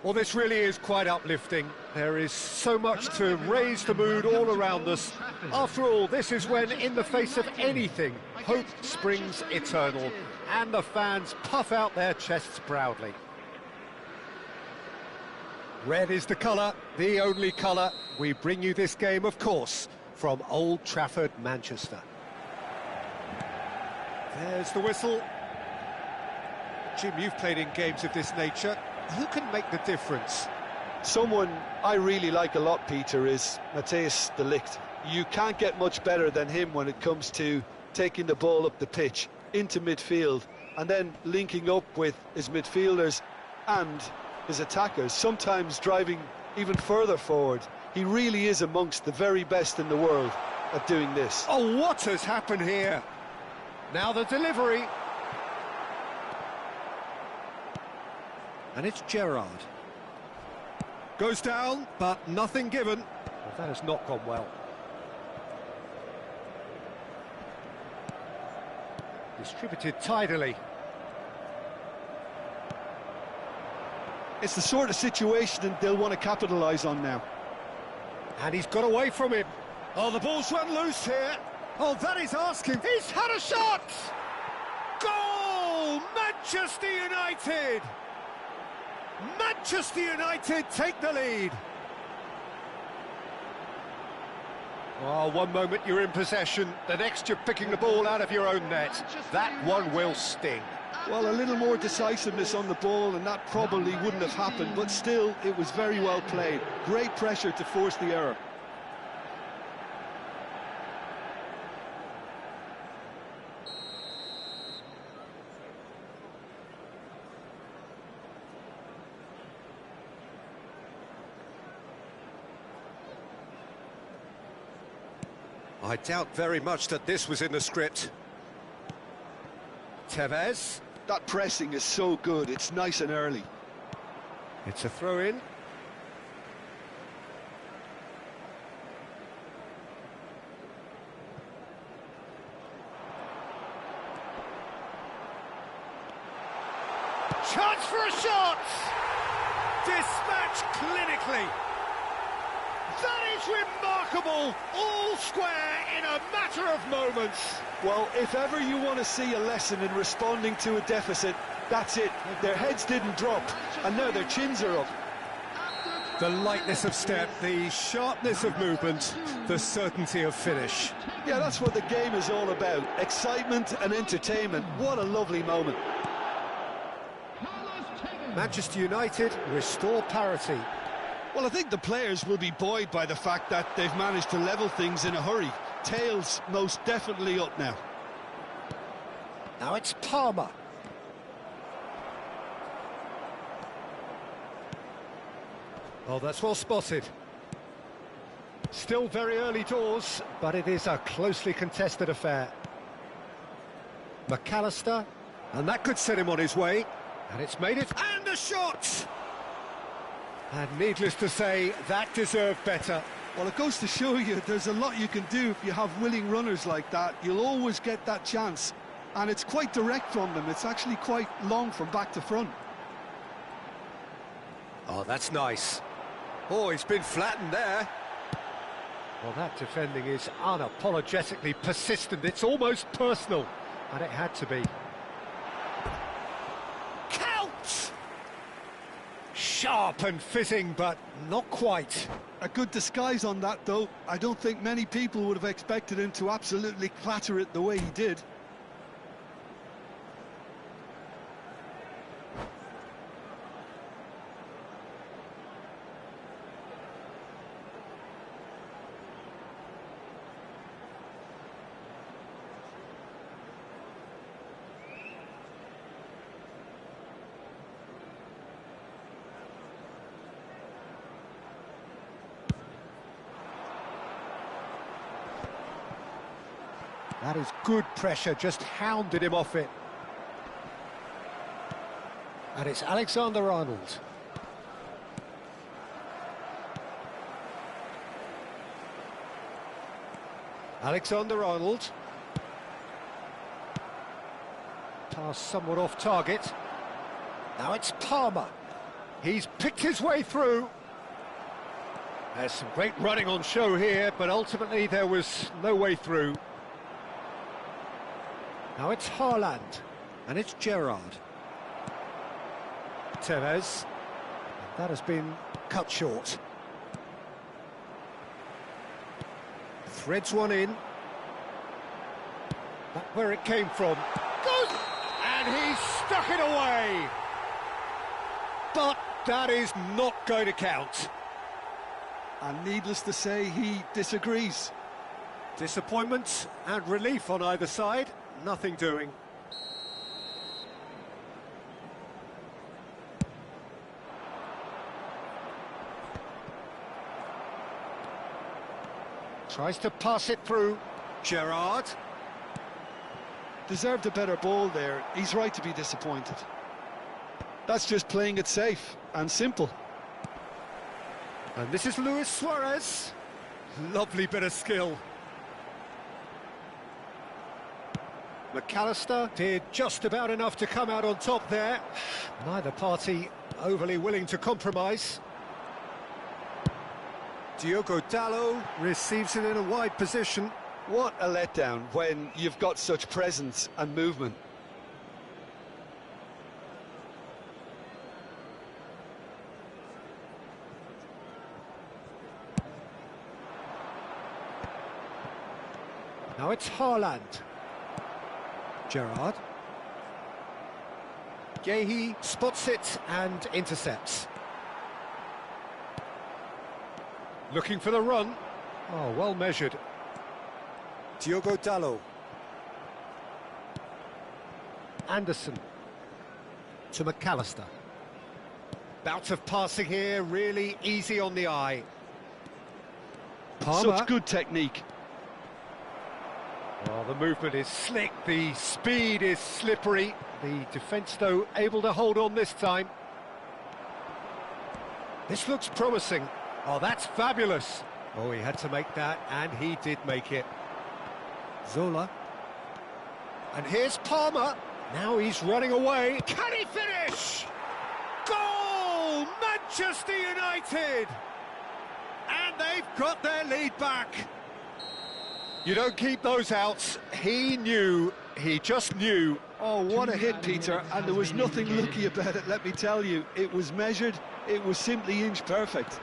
Well, this really is quite uplifting. There is so much to raise the mood all around us. After all, this is when, in the face of anything, hope springs eternal, and the fans puff out their chests proudly. Red is the colour, the only colour. We bring you this game, of course, from Old Trafford, Manchester. There's the whistle. Jim, you've played in games of this nature. Who can make the difference? Someone I really like a lot, Peter, is Matthijs de Ligt. You can't get much better than him when it comes to taking the ball up the pitch, into midfield, and then linking up with his midfielders and his attackers, sometimes driving even further forward. He really is amongst the very best in the world at doing this. Oh, what has happened here? Now the delivery. And it's Gerrard. Goes down, but nothing given. Well, that has not gone well. Distributed tidily. It's the sort of situation they'll want to capitalise on now. And he's got away from him. Oh, the ball's run loose here. Oh, that is asking. He's had a shot! Goal! Manchester United! Manchester United take the lead. Oh, one moment you're in possession, the next you're picking the ball out of your own net. That one will sting. Well, a little more decisiveness on the ball and that probably wouldn't have happened, but still, it was very well played. Great pressure to force the error. I doubt very much that this was in the script. Tevez. That pressing is so good, it's nice and early. It's a throw-in. Chance for a shot! Dispatched clinically. That is remarkable! All square in a matter of moments. Well, if ever you want to see a lesson in responding to a deficit, that's it. Their heads didn't drop, and now their chins are up. The lightness of step, the sharpness of movement, the certainty of finish. Yeah, that's what the game is all about. Excitement and entertainment. What a lovely moment. Manchester United restore parity. Well, I think the players will be buoyed by the fact that they've managed to level things in a hurry. Tails most definitely up now. Now it's Palmer. Oh, that's well spotted. Still very early doors, but it is a closely contested affair. McAllister, and that could set him on his way. And it's made it, and a shot! And needless to say, that deserved better. Well, it goes to show you there's a lot you can do if you have willing runners like that. You'll always get that chance. And it's quite direct from them. It's actually quite long from back to front. Oh, that's nice. Oh, he's been flattened there. Well, that defending is unapologetically persistent. It's almost personal. And it had to be. Count! Sharp and fitting, but not quite. A good disguise on that, though. I don't think many people would have expected him to absolutely clatter it the way he did. That is good pressure, just hounded him off it. And it's Alexander-Arnold. Alexander-Arnold. Pass somewhat off target. Now it's Palmer. He's picked his way through. There's some great running on show here, but ultimately there was no way through. Now it's Haaland, and it's Gerrard. Tevez. That has been cut short. Threads one in. That's where it came from. Goes! And he's stuck it away! But that is not going to count. And needless to say, he disagrees. Disappointment and relief on either side. Nothing doing. Tries to pass it through. Gerrard. Deserved a better ball there. He's right to be disappointed. That's just playing it safe and simple. And this is Luis Suarez. Lovely bit of skill. McAllister did just about enough to come out on top there. Neither party overly willing to compromise. Diogo Dalot receives it in a wide position. What a letdown when you've got such presence and movement. Now it's Haaland. Gerrard. Guehi spots it and intercepts. Looking for the run. Oh, well measured. Diogo Dalot. Anderson. To McAllister. Bout of passing here, really easy on the eye. Palmer. Such good technique. Well, the movement is slick, the speed is slippery. The defence, though, able to hold on this time. This looks promising. Oh, that's fabulous. Oh, he had to make that, and he did make it. Zola. And here's Palmer. Now he's running away. Can he finish? Goal! Manchester United! And they've got their lead back. You don't keep those outs. He knew, he just knew. Oh, what a hit, Peter, and there was nothing lucky about it, let me tell you. It was measured, it was simply inch perfect.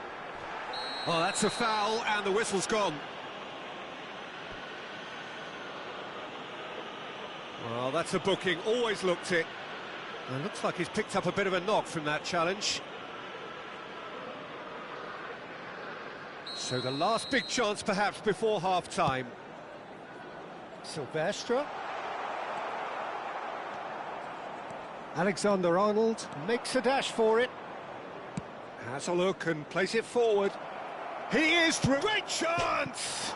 Oh, that's a foul, and the whistle's gone. Well, that's a booking, always looked it. And looks like he's picked up a bit of a knock from that challenge. So the last big chance, perhaps, before half-time. Silvestre. Alexander-Arnold makes a dash for it. Has a look and plays it forward. He is through. Great chance!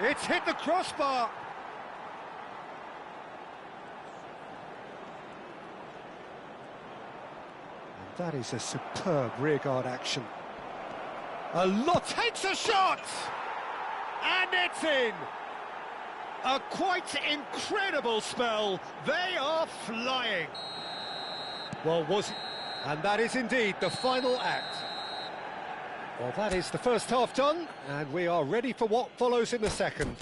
It's hit the crossbar. And that is a superb rearguard action. A lot takes a shot! And it's in! A quite incredible spell. They are flying. Well, and that is indeed the final act. Well, that is the first half done, and we are ready for what follows in the second.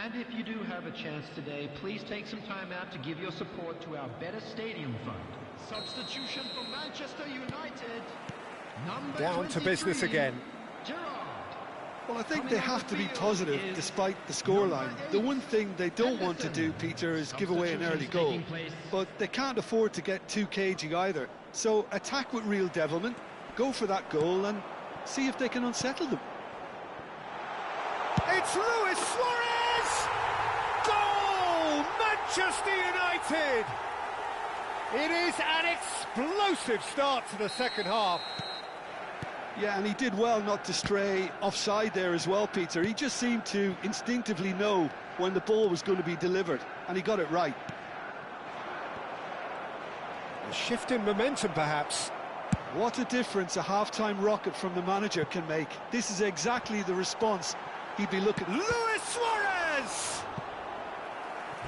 And if you do have a chance today, please take some time out to give your support to our Better Stadium Fund. Substitution for Manchester United. Number Down to business again. Gerrard. Well, I think they have to be positive despite the scoreline. The one thing they don't want to do, Peter, is give away an early goal. But they can't afford to get too cagey either. So attack with real devilment, go for that goal and see if they can unsettle them. It's Luis Suarez! Goal! Manchester United! It is an explosive start to the second half. Yeah, and he did well not to stray offside there as well, Peter. He just seemed to instinctively know when the ball was going to be delivered, and he got it right. A shift in momentum, perhaps. What a difference a half-time rocket from the manager can make. This is exactly the response he'd be looking... Luis Suarez!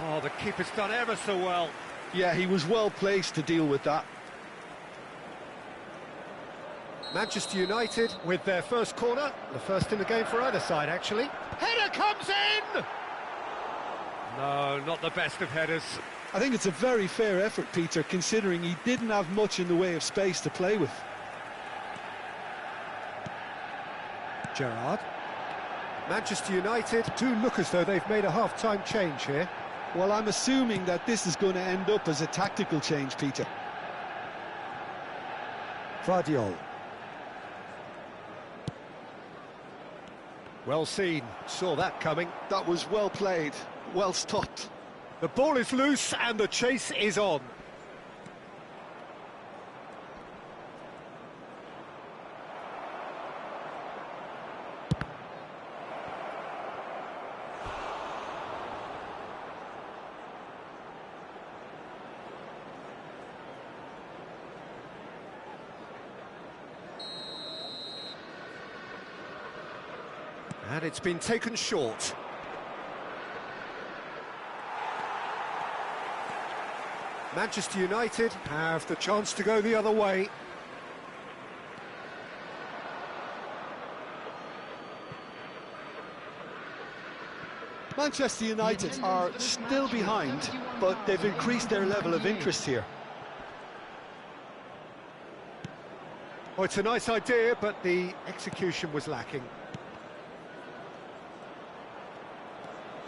Oh, the keeper's done ever so well. Yeah, he was well placed to deal with that. Manchester United with their first corner, the first in the game for either side, actually. Header comes in! No, not the best of headers. I think it's a very fair effort, Peter, considering he didn't have much in the way of space to play with. Gerrard. Manchester United do look as though they've made a half-time change here. Well, I'm assuming that this is going to end up as a tactical change, Peter. Vardiol. Well seen, saw that coming. That was well played, well stopped. The ball is loose and the chase is on. And it's been taken short. Manchester United have the chance to go the other way. Manchester United are still behind, but they've increased their level of interest here. Oh, it's a nice idea, but the execution was lacking.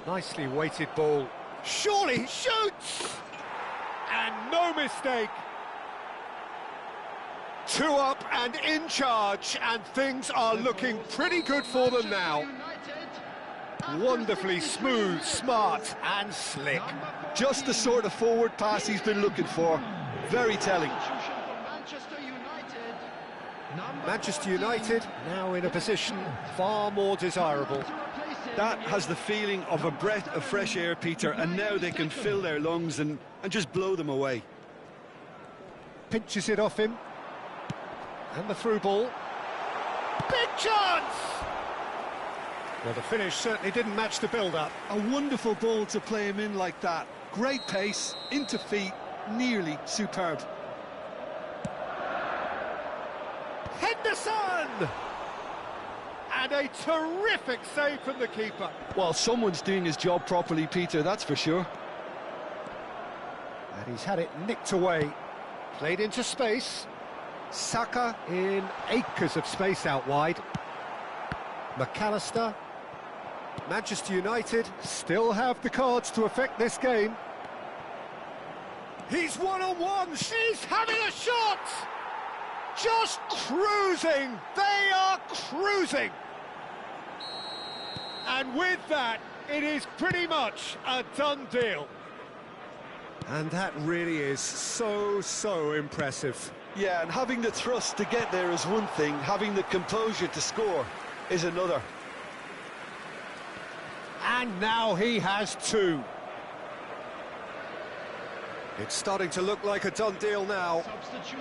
Nicely weighted ball. Surely he shoots! And no mistake. 2 up and in charge, and things are looking pretty good for them now. Wonderfully smooth, smart and slick. Just the sort of forward pass he's been looking for. Very telling. Manchester United now in a position far more desirable. That has the feeling of a breath of fresh air, Peter, and now they can fill their lungs and just blow them away. Pinches it off him. And the through ball. Big chance! Well, the finish certainly didn't match the build-up. A wonderful ball to play him in like that. Great pace, into feet, nearly superb. Henderson! And a terrific save from the keeper. Well, someone's doing his job properly, Peter, that's for sure. And he's had it nicked away. Played into space. Saka in acres of space out wide. McAllister. Manchester United still have the cards to affect this game. He's one-on-one. He's having a shot! Just cruising. They are cruising. And with that, it is pretty much a done deal. And that really is so impressive. Yeah, and having the thrust to get there is one thing, having the composure to score is another. And now he has 2. It's starting to look like a done deal now.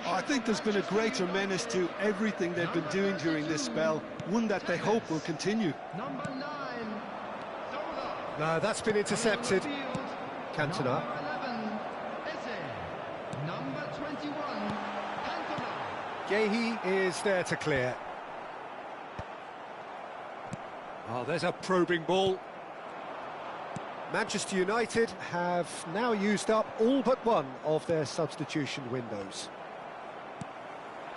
I think there's been a greater menace to everything they've been doing during this spell, one that they hope will continue. No, that's been intercepted. Cantona. Gehi is there to clear. Oh, there's a probing ball. Manchester United have now used up all but one of their substitution windows.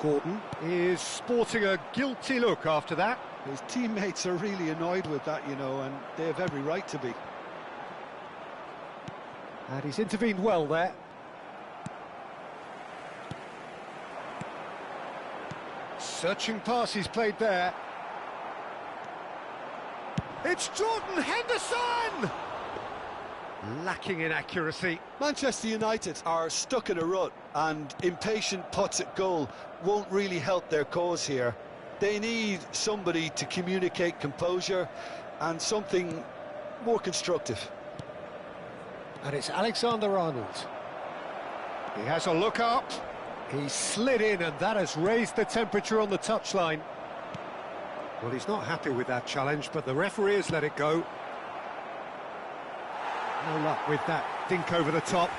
Gordon is sporting a guilty look after that. His teammates are really annoyed with that, you know, and they have every right to be. And he's intervened well there. Searching pass he's played there. It's Jordan Henderson! Lacking in accuracy. Manchester United are stuck in a rut, and impatient putts at goal won't really help their cause here. They need somebody to communicate composure and something more constructive. And it's Alexander-Arnold. He has a look up. He slid in, and that has raised the temperature on the touchline. Well, he's not happy with that challenge, but the referee has let it go. No luck with that dink over the top.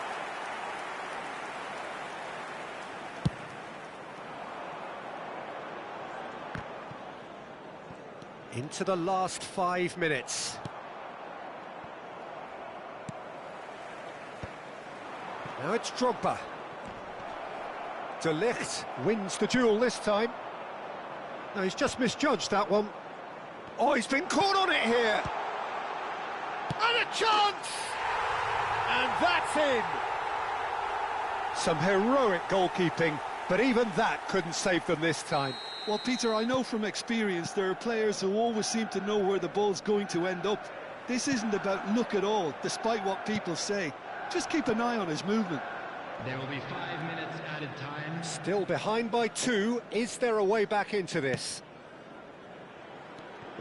Into the last 5 minutes. Now it's Drogba. De Ligt wins the duel this time. No, he's just misjudged that one. Oh, he's been caught on it here. And a chance! And that's in! Some heroic goalkeeping, but even that couldn't save them this time. Well, Peter, I know from experience there are players who always seem to know where the ball's going to end up. This isn't about luck at all, despite what people say. Just keep an eye on his movement. There will be 5 minutes added time. Still behind by 2. Is there a way back into this?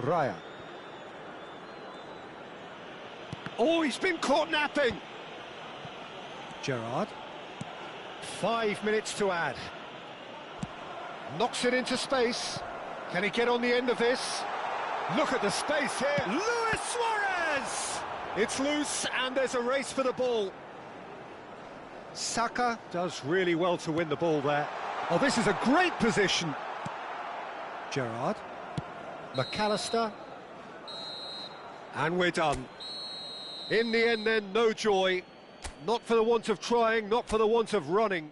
Raya. Oh, he's been caught napping. Gerrard. 5 minutes to add. Knocks it into space. Can he get on the end of this? Look at the space here. Luis Suarez! It's loose, and there's a race for the ball. Saka does really well to win the ball there. Oh, this is a great position. Gerrard. McAllister. And we're done. In the end then, no joy. Not for the want of trying, not for the want of running.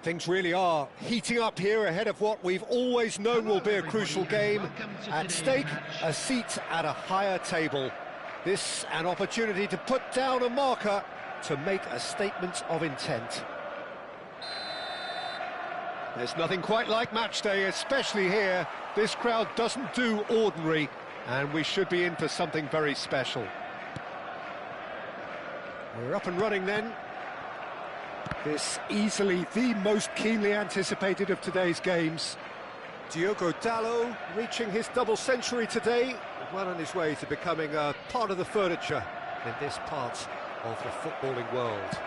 Things really are heating up here ahead of what we've always known will be a crucial game. At stake, a seat at a higher table. This an opportunity to put down a marker to make a statement of intent. There's nothing quite like match day, especially here. This crowd doesn't do ordinary, and we should be in for something very special. We're up and running then. This easily the most keenly anticipated of today's games. Diogo Dalot reaching his double century today, well on his way to becoming a part of the furniture in this part of the footballing world.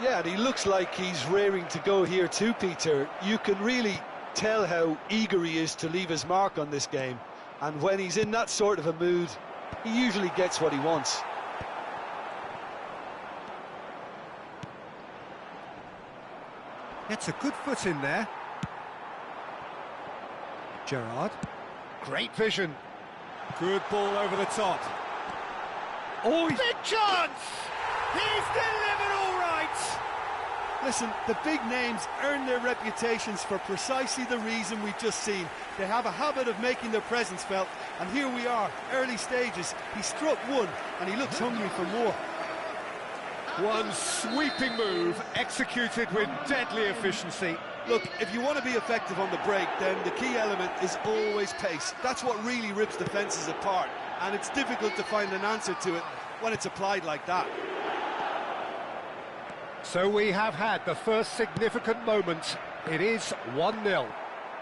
Yeah, and he looks like he's raring to go here too, Peter. You can really tell how eager he is to leave his mark on this game. And when he's in that sort of a mood, he usually gets what he wants. Gets a good foot in there. Gerrard. Great vision. Good ball over the top. Oh, big chance! He's delivered all right! Listen, the big names earn their reputations for precisely the reason we've just seen. They have a habit of making their presence felt, and here we are, early stages. He struck one, and he looks hungry for more. One sweeping move, executed with deadly efficiency. Look, if you want to be effective on the break, then the key element is always pace. That's what really rips defences apart, and it's difficult to find an answer to it when it's applied like that. So we have had the first significant moment. It is 1-0.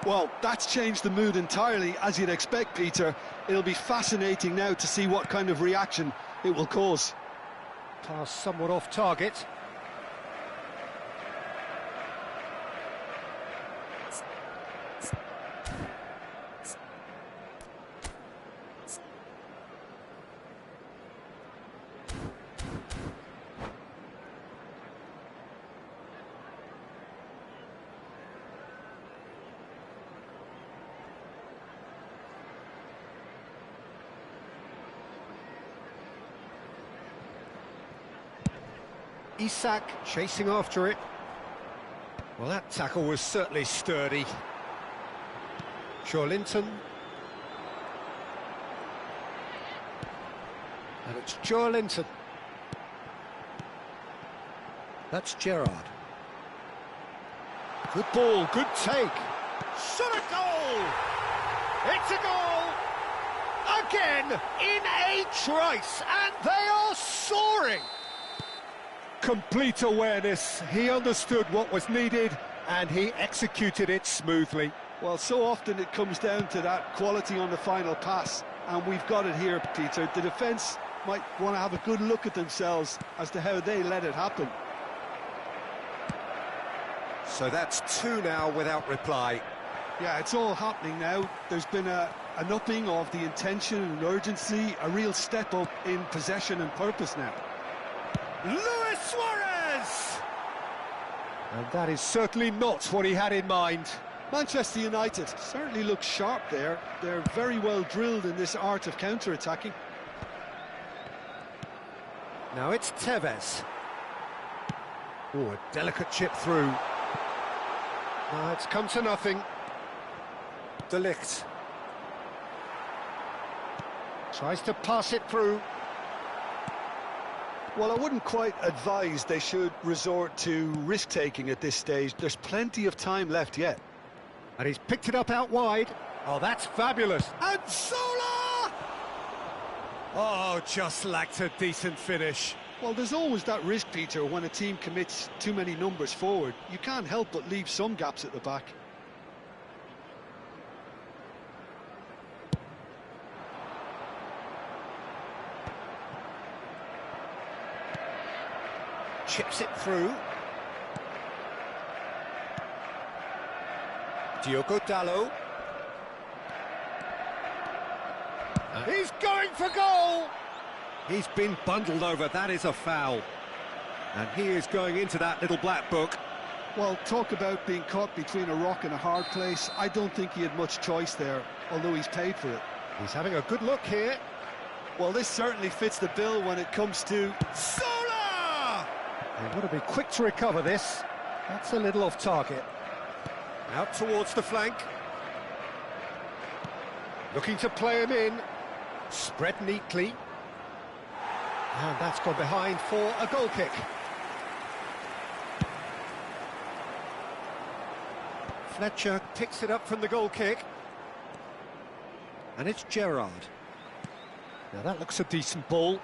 Well, that's changed the mood entirely, as you'd expect, Peter. It'll be fascinating now to see what kind of reaction it will cause. Pass somewhat off target. Isak chasing after it. Well, that tackle was certainly sturdy. Linton. And it's Linton. That's Gerrard. Good ball, good take. Shot a goal! It's a goal! Again, in a trice, and they are soaring! Complete awareness, he understood what was needed and he executed it smoothly. Well, so often it comes down to that quality on the final pass, and we've got it here, Peter. The defence might want to have a good look at themselves as to how they let it happen. So that's 2 now without reply. Yeah, it's all happening now. There's been an upping of the intention and urgency, a real step up in possession and purpose now. Luis Suarez! And that is certainly not what he had in mind. Manchester United certainly look sharp there. They're very well drilled in this art of counter-attacking. Now it's Tevez. Oh, a delicate chip through. It's come to nothing. De Ligt. Tries to pass it through. Well, I wouldn't quite advise they should resort to risk-taking at this stage. There's plenty of time left yet. And he's picked it up out wide. Oh, that's fabulous. And Zola! Oh, just lacked a decent finish. Well, there's always that risk, Peter, when a team commits too many numbers forward. You can't help but leave some gaps at the back. Chips it through. Diogo Dalot. He's going for goal! He's been bundled over, that is a foul. And he is going into that little black book. Well, talk about being caught between a rock and a hard place. I don't think he had much choice there, although he's paid for it. He's having a good look here. Well, this certainly fits the bill when it comes to Zola! They've got to be quick to recover this. That's a little off target. Out towards the flank. Looking to play him in. Spread neatly. And that's gone behind for a goal kick. Fletcher picks it up from the goal kick. And it's Gerrard. Now that looks a decent ball.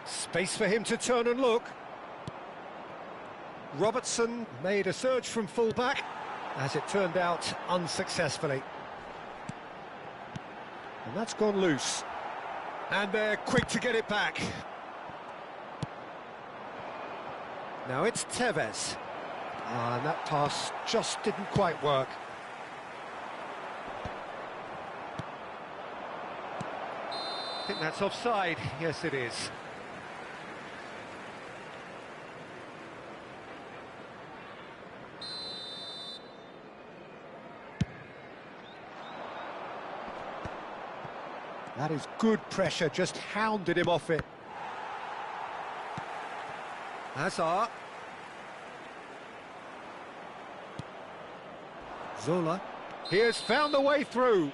Space for him to turn and look. Robertson made a surge from full-back, as it turned out unsuccessfully. And that's gone loose. And they're quick to get it back. Now it's Tevez. And that pass just didn't quite work. I think that's offside. Yes, it is. That is good pressure, just hounded him off it. Hazard. Zola. He has found a way through.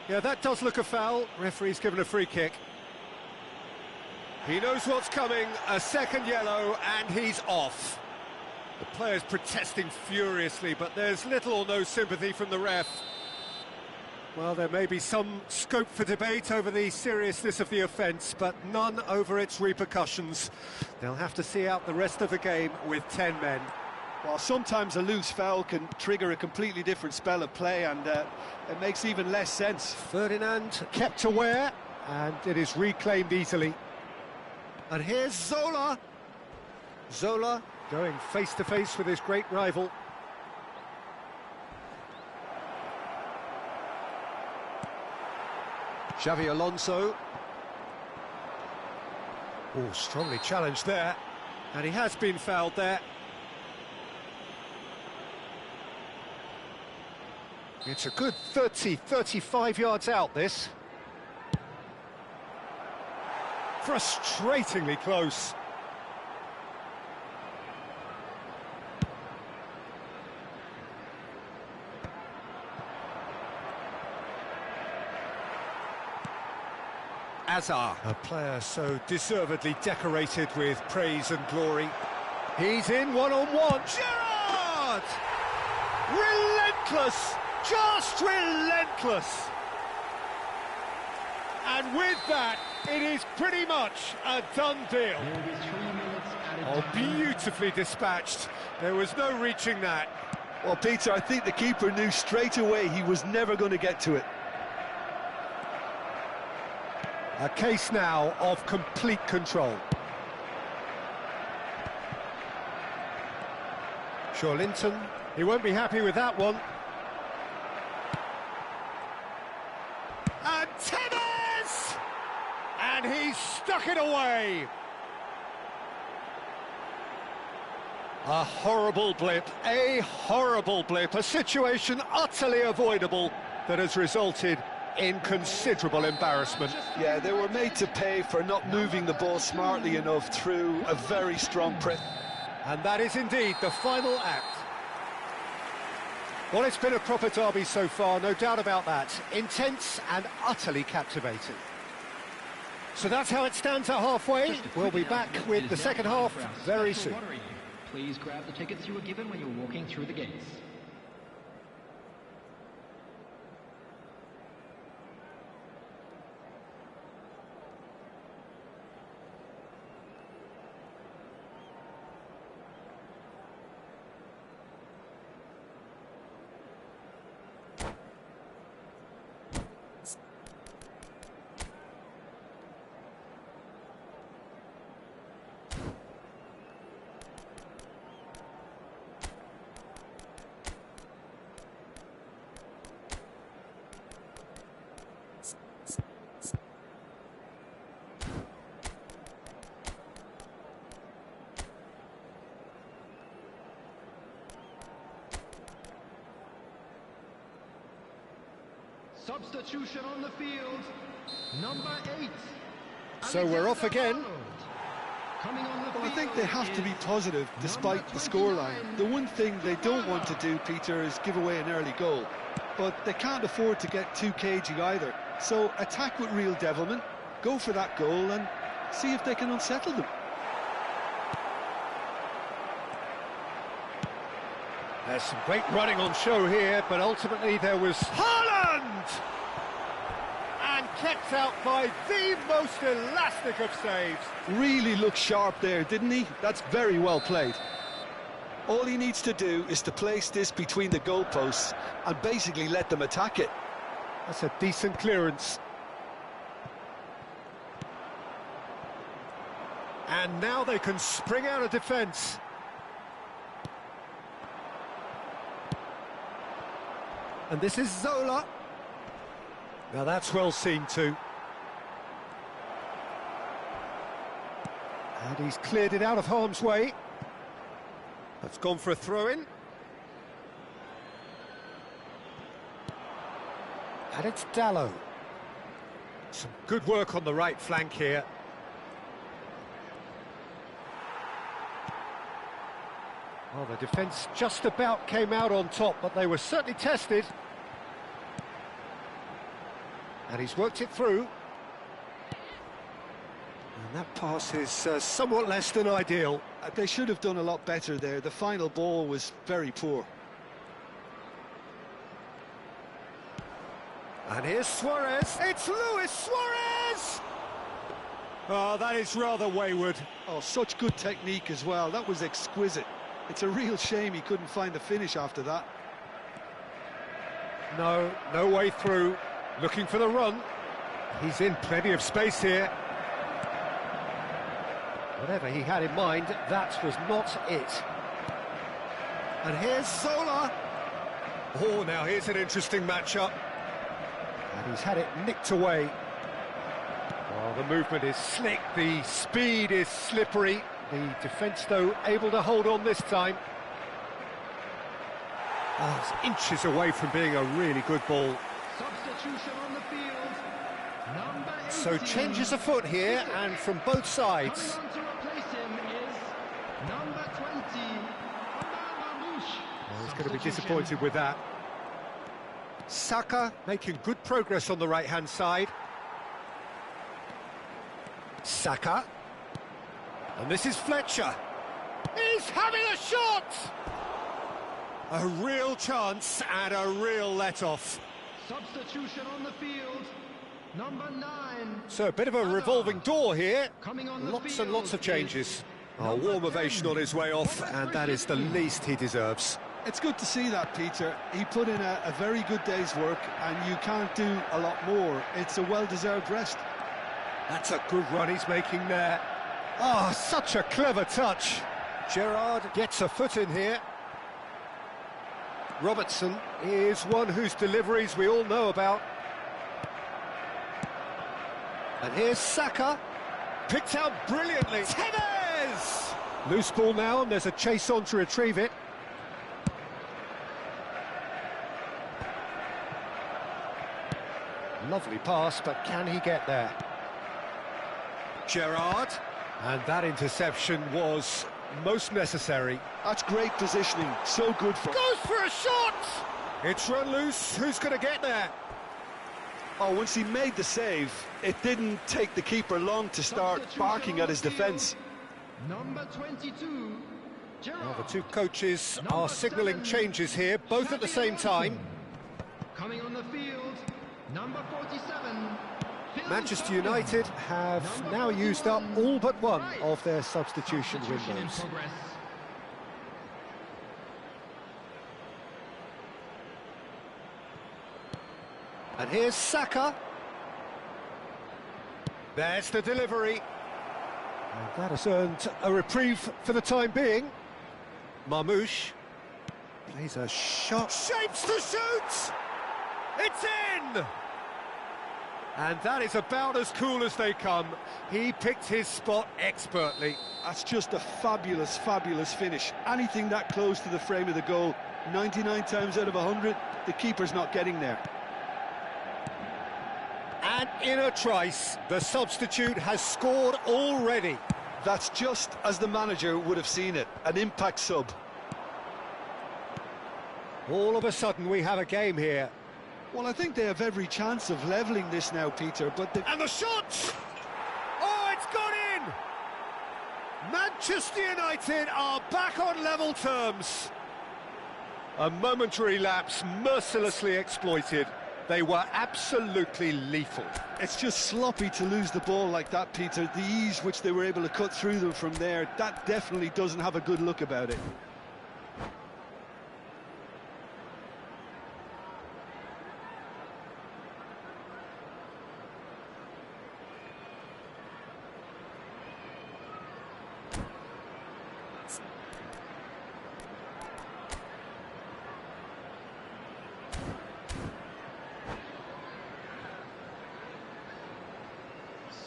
Yeah, that does look a foul. Referee's given a free kick. He knows what's coming, a second yellow, and he's off. The player's protesting furiously, but there's little or no sympathy from the ref. Well, there may be some scope for debate over the seriousness of the offence, but none over its repercussions. They'll have to see out the rest of the game with 10 men. Well, sometimes a loose foul can trigger a completely different spell of play, and it makes even less sense. Ferdinand kept aware, and it is reclaimed easily. And here's Zola. Zola going face-to-face with his great rival. Xavi Alonso. Oh, strongly challenged there. And he has been fouled there. It's a good 35 yards out, this. Frustratingly close. Hazard, a player so deservedly decorated with praise and glory. He's in one-on-one. Gerrard! Relentless! Just relentless! And with that, it is pretty much a done deal. Oh, beautifully dispatched. There was no reaching that. Well, Peter, I think the keeper knew straight away he was never going to get to it. A case now of complete control. Linton, he won't be happy with that one. And Tevez! And he's stuck it away. A horrible blip, a situation utterly avoidable that has resulted in considerable embarrassment. Yeah, they were made to pay for not moving the ball smartly enough through a very strong press. And that is indeed the final act. Well, it's been a proper derby so far, no doubt about that. Intense and utterly captivating. So that's how it stands at halfway. We'll be back with the second half very soon. Please grab the tickets you were given when you were walking through the gates. Substitution on the field, number 8. So we're off again. Well, I think they have to be positive despite the scoreline. The one thing they don't want to do, Peter, is give away an early goal. But they can't afford to get too cagey either. So attack with real devilment, go for that goal and see if they can unsettle them. There's some great running on show here, but ultimately there was Haaland! And kept out by the most elastic of saves. Really looked sharp there, didn't he? That's very well played. All he needs to do is to place this between the goalposts and basically let them attack it. That's a decent clearance. And now they can spring out of defence. And this is Zola. Now that's well seen too. And he's cleared it out of harm's way. That's gone for a throw-in. And it's Dallo. Some good work on the right flank here. Well, the defence just about came out on top, but they were certainly tested. And he's worked it through. And that pass is somewhat less than ideal. They should have done a lot better there. The final ball was very poor. And here's Suarez. It's Luis Suarez! Oh, that is rather wayward. Oh, such good technique as well. That was exquisite. It's a real shame he couldn't find the finish after that. No way through. Looking for the run. He's in plenty of space here. Whatever he had in mind, that was not it. And here's Zola. Oh, now here's an interesting matchup. And he's had it nicked away. Well, the movement is slick, the speed is slippery. The defence, though, able to hold on this time. Oh, it's inches away from being a really good ball. Substitution on the field. Number 18. So changes afoot here, and from both sides. Coming on to replace him is number 20, Well, he's going to be disappointed with that. Saka making good progress on the right-hand side. Saka. And this is Fletcher. He's having a shot! A real chance and a real let-off. Substitution on the field. Number 9. So a bit of a revolving door here. Coming on the Lots field and lots of changes. A Number warm 10. ovation on his way off, and that is the least he deserves. It's good to see that, Peter. He put in a very good day's work, and you can't do a lot more. It's a well-deserved rest. That's a good run he's making there. Oh, such a clever touch. Gerrard gets a foot in here. Robertson is one whose deliveries we all know about. And here's Saka. Picked out brilliantly. Tevez! Loose ball now, and there's a chase on to retrieve it. Lovely pass, but can he get there? Gerrard. And that interception was most necessary. That's great positioning, so good for... Goes for a shot! It's run loose, who's going to get there? Oh, once he made the save, it didn't take the keeper long to start barking at his defence. Number 22. Well, the two coaches are signalling changes here, both at the same time. Coming on the field, number 47. Manchester United have now used up all but one of their substitution windows. And here's Saka. There's the delivery. And that has earned a reprieve for the time being. Marmoush plays a shot. Shapes to shoot! It's in! And that is about as cool as they come. He picked his spot expertly. That's just a fabulous, fabulous finish. Anything that close to the frame of the goal, 99 times out of 100, the keeper's not getting there. And in a trice, the substitute has scored already. That's just as the manager would have seen it, an impact sub. All of a sudden we have a game here. Well, I think they have every chance of levelling this now, Peter, but... And the shot! Oh, it's gone in! Manchester United are back on level terms. A momentary lapse mercilessly exploited. They were absolutely lethal. It's just sloppy to lose the ball like that, Peter. The ease which they were able to cut through them from there, that definitely doesn't have a good look about it.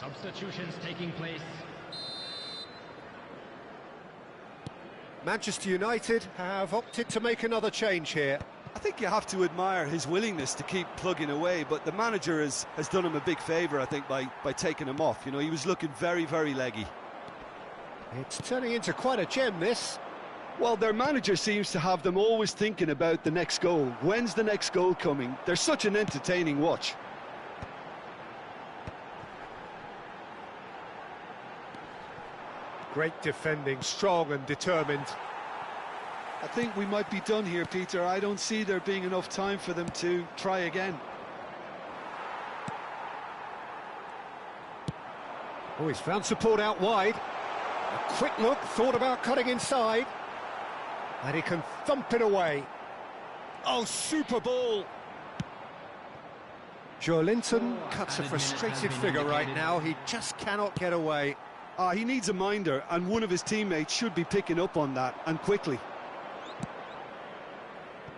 Substitutions taking place. Manchester United have opted to make another change here. I think you have to admire his willingness to keep plugging away, but the manager has done him a big favour, I think, by taking him off. You know, he was looking very, very leggy. It's turning into quite a gem, this. Well, their manager seems to have them always thinking about the next goal. When's the next goal coming? They're such an entertaining watch. Great defending, strong and determined. I think we might be done here, Peter. I don't see there being enough time for them to try again. Oh, he's found support out wide. A quick look, thought about cutting inside. And he can thump it away. Oh, super ball. Joelinton cuts a frustrated figure right now. He just cannot get away. He needs a minder, and one of his teammates should be picking up on that, and quickly.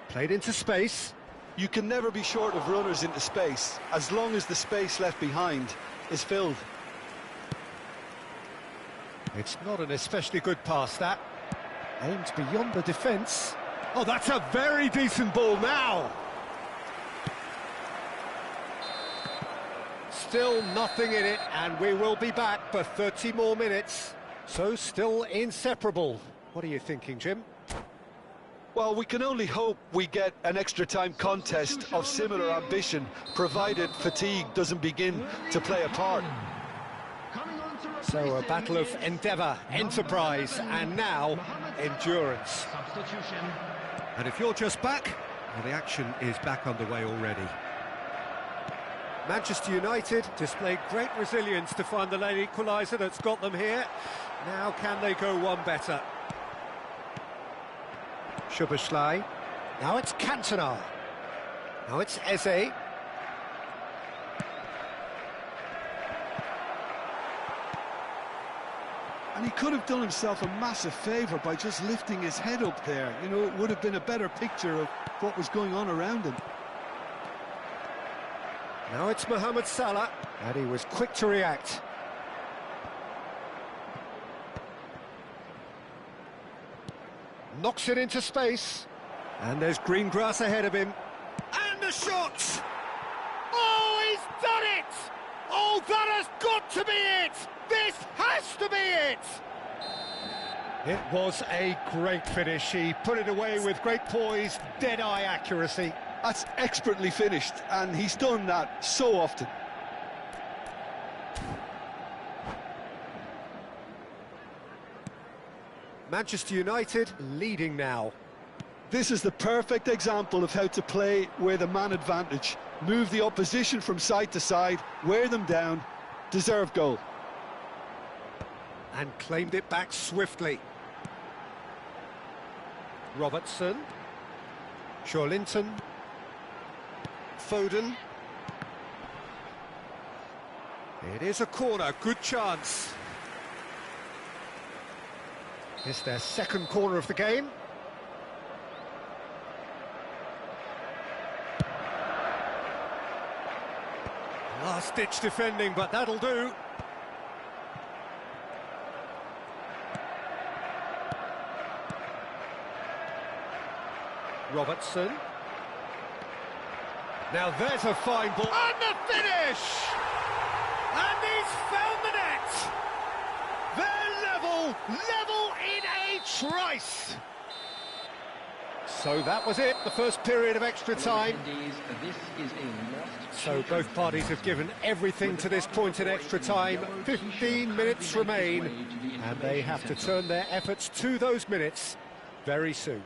Played into space. You can never be short of runners into space, as long as the space left behind is filled. It's not an especially good pass, that. Aimed beyond the defence. Oh, that's a very decent ball now. Still nothing in it, and we will be back for 30 more minutes. So still inseparable. What are you thinking, Jim? Well, we can only hope we get an extra time contest of similar ambition, provided fatigue doesn't begin to play a part. So a battle of endeavour, enterprise, and now endurance. Substitution. And if you're just back, well, the action is back underway already. Manchester United displayed great resilience to find the late equaliser that's got them here. Now can they go one better? Szoboszlai. Now it's Cantona. Now it's Eze. And he could have done himself a massive favour by just lifting his head up there. You know, it would have been a better picture of what was going on around him. Now it's Mohamed Salah, and he was quick to react. Knocks it into space, and there's green grass ahead of him. And the shot! Oh, he's done it! Oh, that has got to be it! This has to be it! It was a great finish. He put it away with great poise, dead-eye accuracy. That's expertly finished, and he's done that so often. Manchester United leading now. This is the perfect example of how to play with a man advantage. Move the opposition from side to side, wear them down, deserve goal. And claimed it back swiftly. Robertson. Joelinton. Foden. It is a corner, good chance. It's their second corner of the game. Last-ditch defending, but that'll do. Robertson. Now there's a fine ball. And the finish! And he's found the net! They're level in a trice! So that was it, the first period of extra time. So both parties have given everything to this point in extra time. 15 minutes remain, and they have to turn their efforts to those minutes very soon.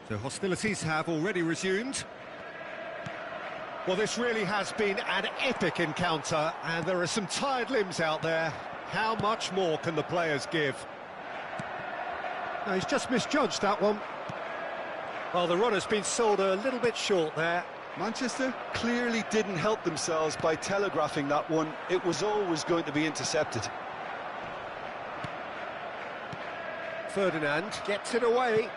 The hostilities have already resumed. Well, this really has been an epic encounter, and there are some tired limbs out there. How much more can the players give? No, he's just misjudged that one. Well, the run has been sold a little bit short there. Manchester clearly didn't help themselves by telegraphing that one. It was always going to be intercepted. Ferdinand gets it away.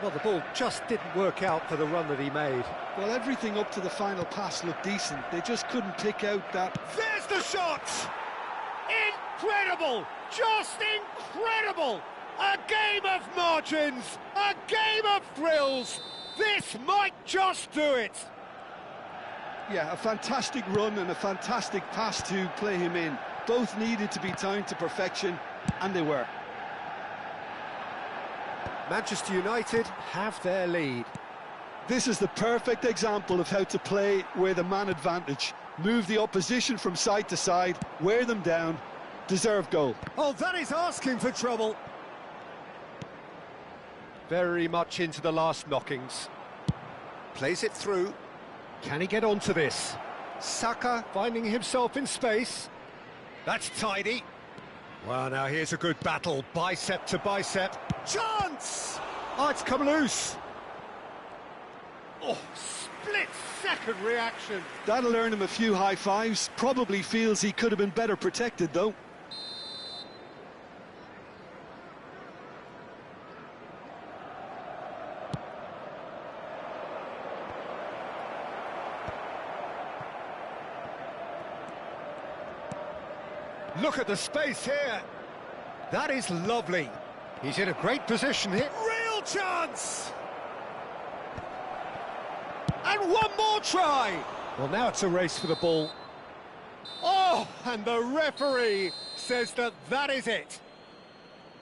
Well, the ball just didn't work out for the run that he made. Well, everything up to the final pass looked decent. They just couldn't pick out that... There's the shot! Incredible! Just incredible! A game of margins! A game of thrills! This might just do it! Yeah, a fantastic run and a fantastic pass to play him in. Both needed to be timed to perfection, and they were. Manchester United have their lead. This is the perfect example of how to play with a man advantage. Move the opposition from side to side, wear them down, deserve goal. Oh, that is asking for trouble. Very much into the last knockings. Plays it through. Can he get onto this? Saka finding himself in space. That's tidy. Well, now here's a good battle, bicep to bicep. Chance! Oh, it's come loose. Oh, split-second reaction. That'll earn him a few high fives. Probably feels he could have been better protected, though. Look at the space here. That is lovely. He's in a great position here. Real chance! And one more try! Well, now it's a race for the ball. Oh, and the referee says that that is it.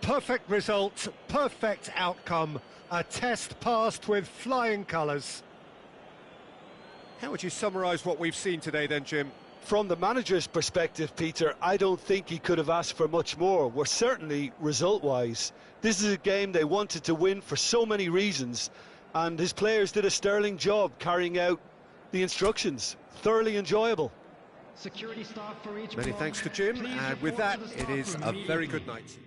Perfect result, perfect outcome. A test passed with flying colours. How would you summarise what we've seen today then, Jim? From the manager's perspective, Peter, I don't think he could have asked for much more. We're certainly result-wise. This is a game they wanted to win for so many reasons, and his players did a sterling job carrying out the instructions. Thoroughly enjoyable. Security staff for each Many block. thanks to Jim, Please and with report that, to the it staff is room a very immediately. good night.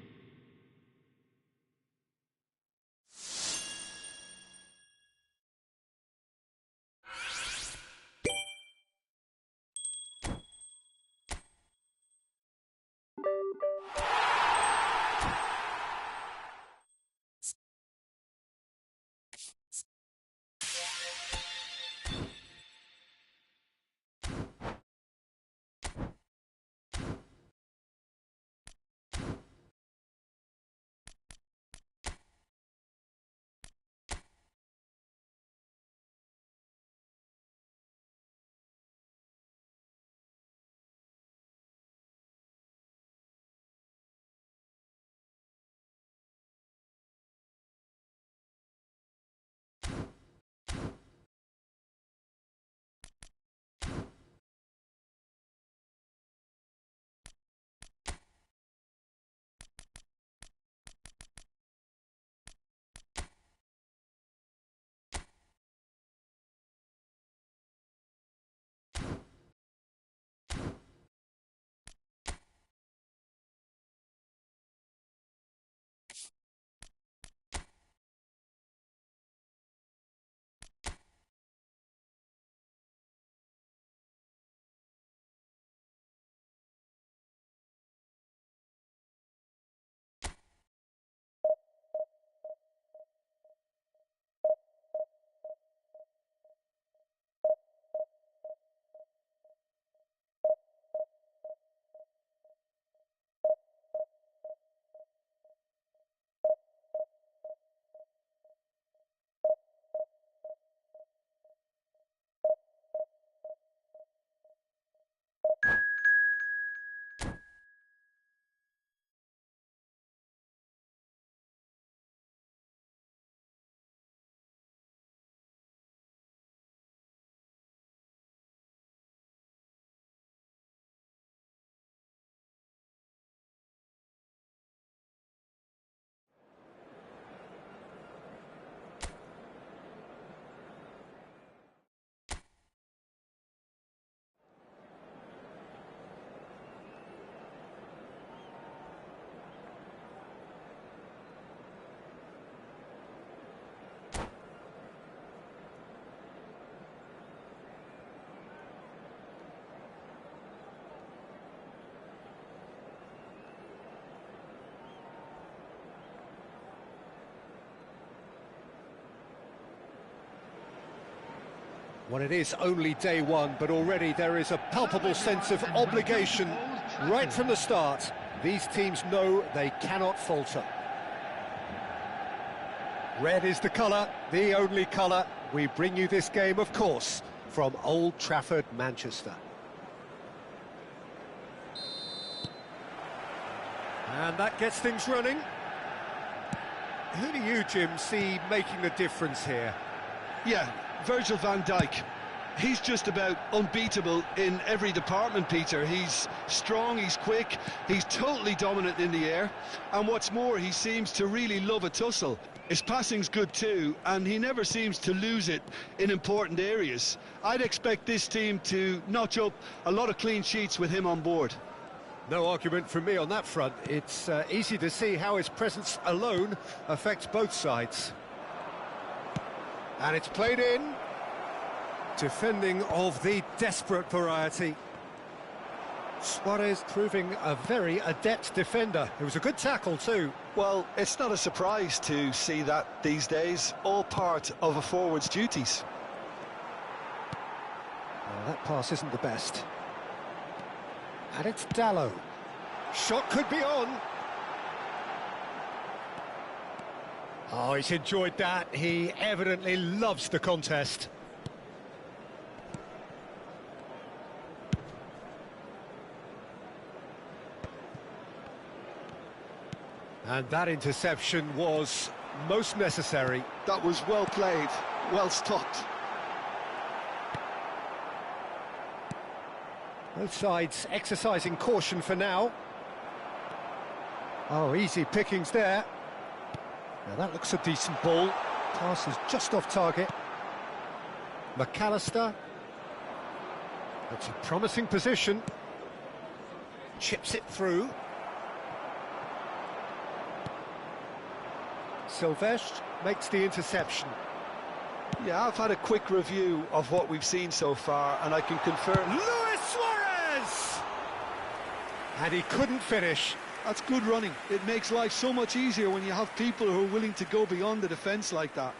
Well, it is only day one, but already there is a palpable sense of obligation right from the start. These teams know they cannot falter. Red is the colour, the only colour. We bring you this game, of course, from Old Trafford, Manchester. And that gets things running. Who do you, Jim, see making the difference here? Yeah, Virgil van Dijk. He's just about unbeatable in every department, Peter. He's strong, he's quick, he's totally dominant in the air. And what's more, he seems to really love a tussle. His passing's good too, and he never seems to lose it in important areas. I'd expect this team to notch up a lot of clean sheets with him on board. No argument from me on that front. It's easy to see how his presence alone affects both sides. And it's played in. Defending of the desperate variety. Suarez proving a very adept defender. It was a good tackle too. Well, it's not a surprise to see that these days, all part of a forward's duties. Well, that pass isn't the best. And it's Dalot. Shot could be on. Oh, he's enjoyed that. He evidently loves the contest. And that interception was most necessary. That was well played, well stopped. Both sides exercising caution for now. Oh, easy pickings there. Now that looks a decent ball. Pass is just off target. McAllister. That's a promising position. Chips it through. Silvestre makes the interception. Yeah, I've had a quick review of what we've seen so far, and I can confirm... Luis Suarez! And he couldn't finish. That's good running. It makes life so much easier when you have people who are willing to go beyond the defence like that.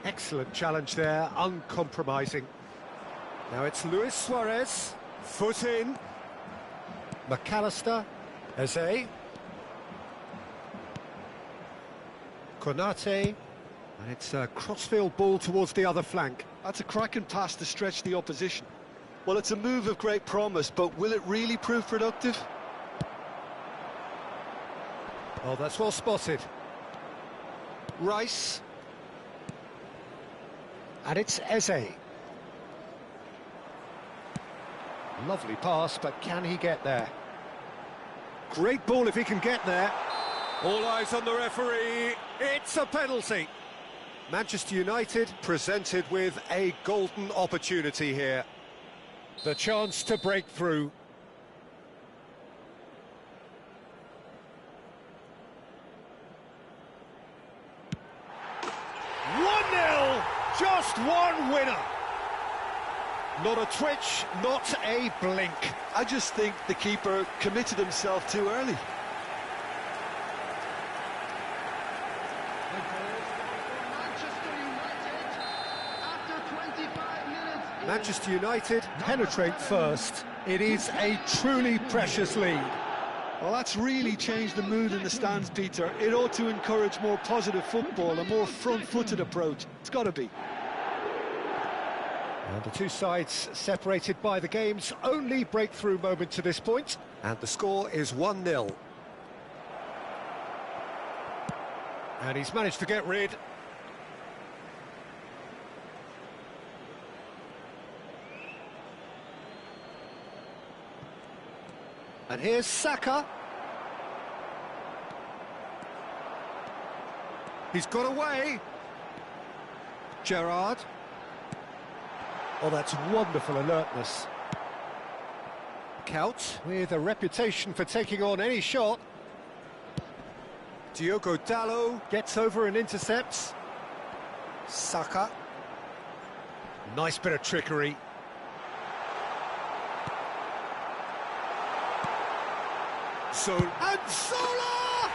Excellent challenge there, uncompromising. Now it's Luis Suarez, foot in. McAllister, Eze. Konate, and it's a crossfield ball towards the other flank. That's a cracking pass to stretch the opposition. Well, it's a move of great promise, but will it really prove productive? Oh, that's well spotted. Rice. And it's Eze. Lovely pass, but can he get there? Great ball if he can get there. All eyes on the referee. It's a penalty. Manchester United presented with a golden opportunity here. The chance to break through. Just one winner. Not a twitch, not a blink. I just think the keeper committed himself too early. Manchester United penetrate first. It is a truly precious lead. Well, that's really changed the mood in the stands, Peter. It ought to encourage more positive football, a more front-footed approach. It's got to be. And the two sides separated by the game's only breakthrough moment to this point, and the score is 1-0. And he's managed to get rid. And here's Saka. He's got away. Gerrard. Oh, that's wonderful alertness. Couch with a reputation for taking on any shot. Diogo Dalot gets over and intercepts. Saka. Nice bit of trickery. soon. And Zola!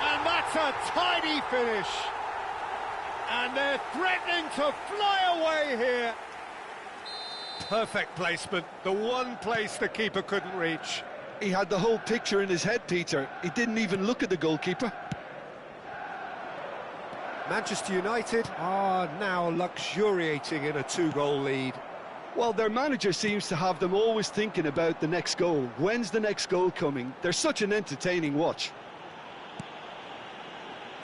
And that's a tidy finish. And they're threatening to fly away here. Perfect placement, the one place the keeper couldn't reach. He had the whole picture in his head, Peter. He didn't even look at the goalkeeper. Manchester United are now luxuriating in a 2-goal lead. Well, their manager seems to have them always thinking about the next goal. When's the next goal coming? They're such an entertaining watch.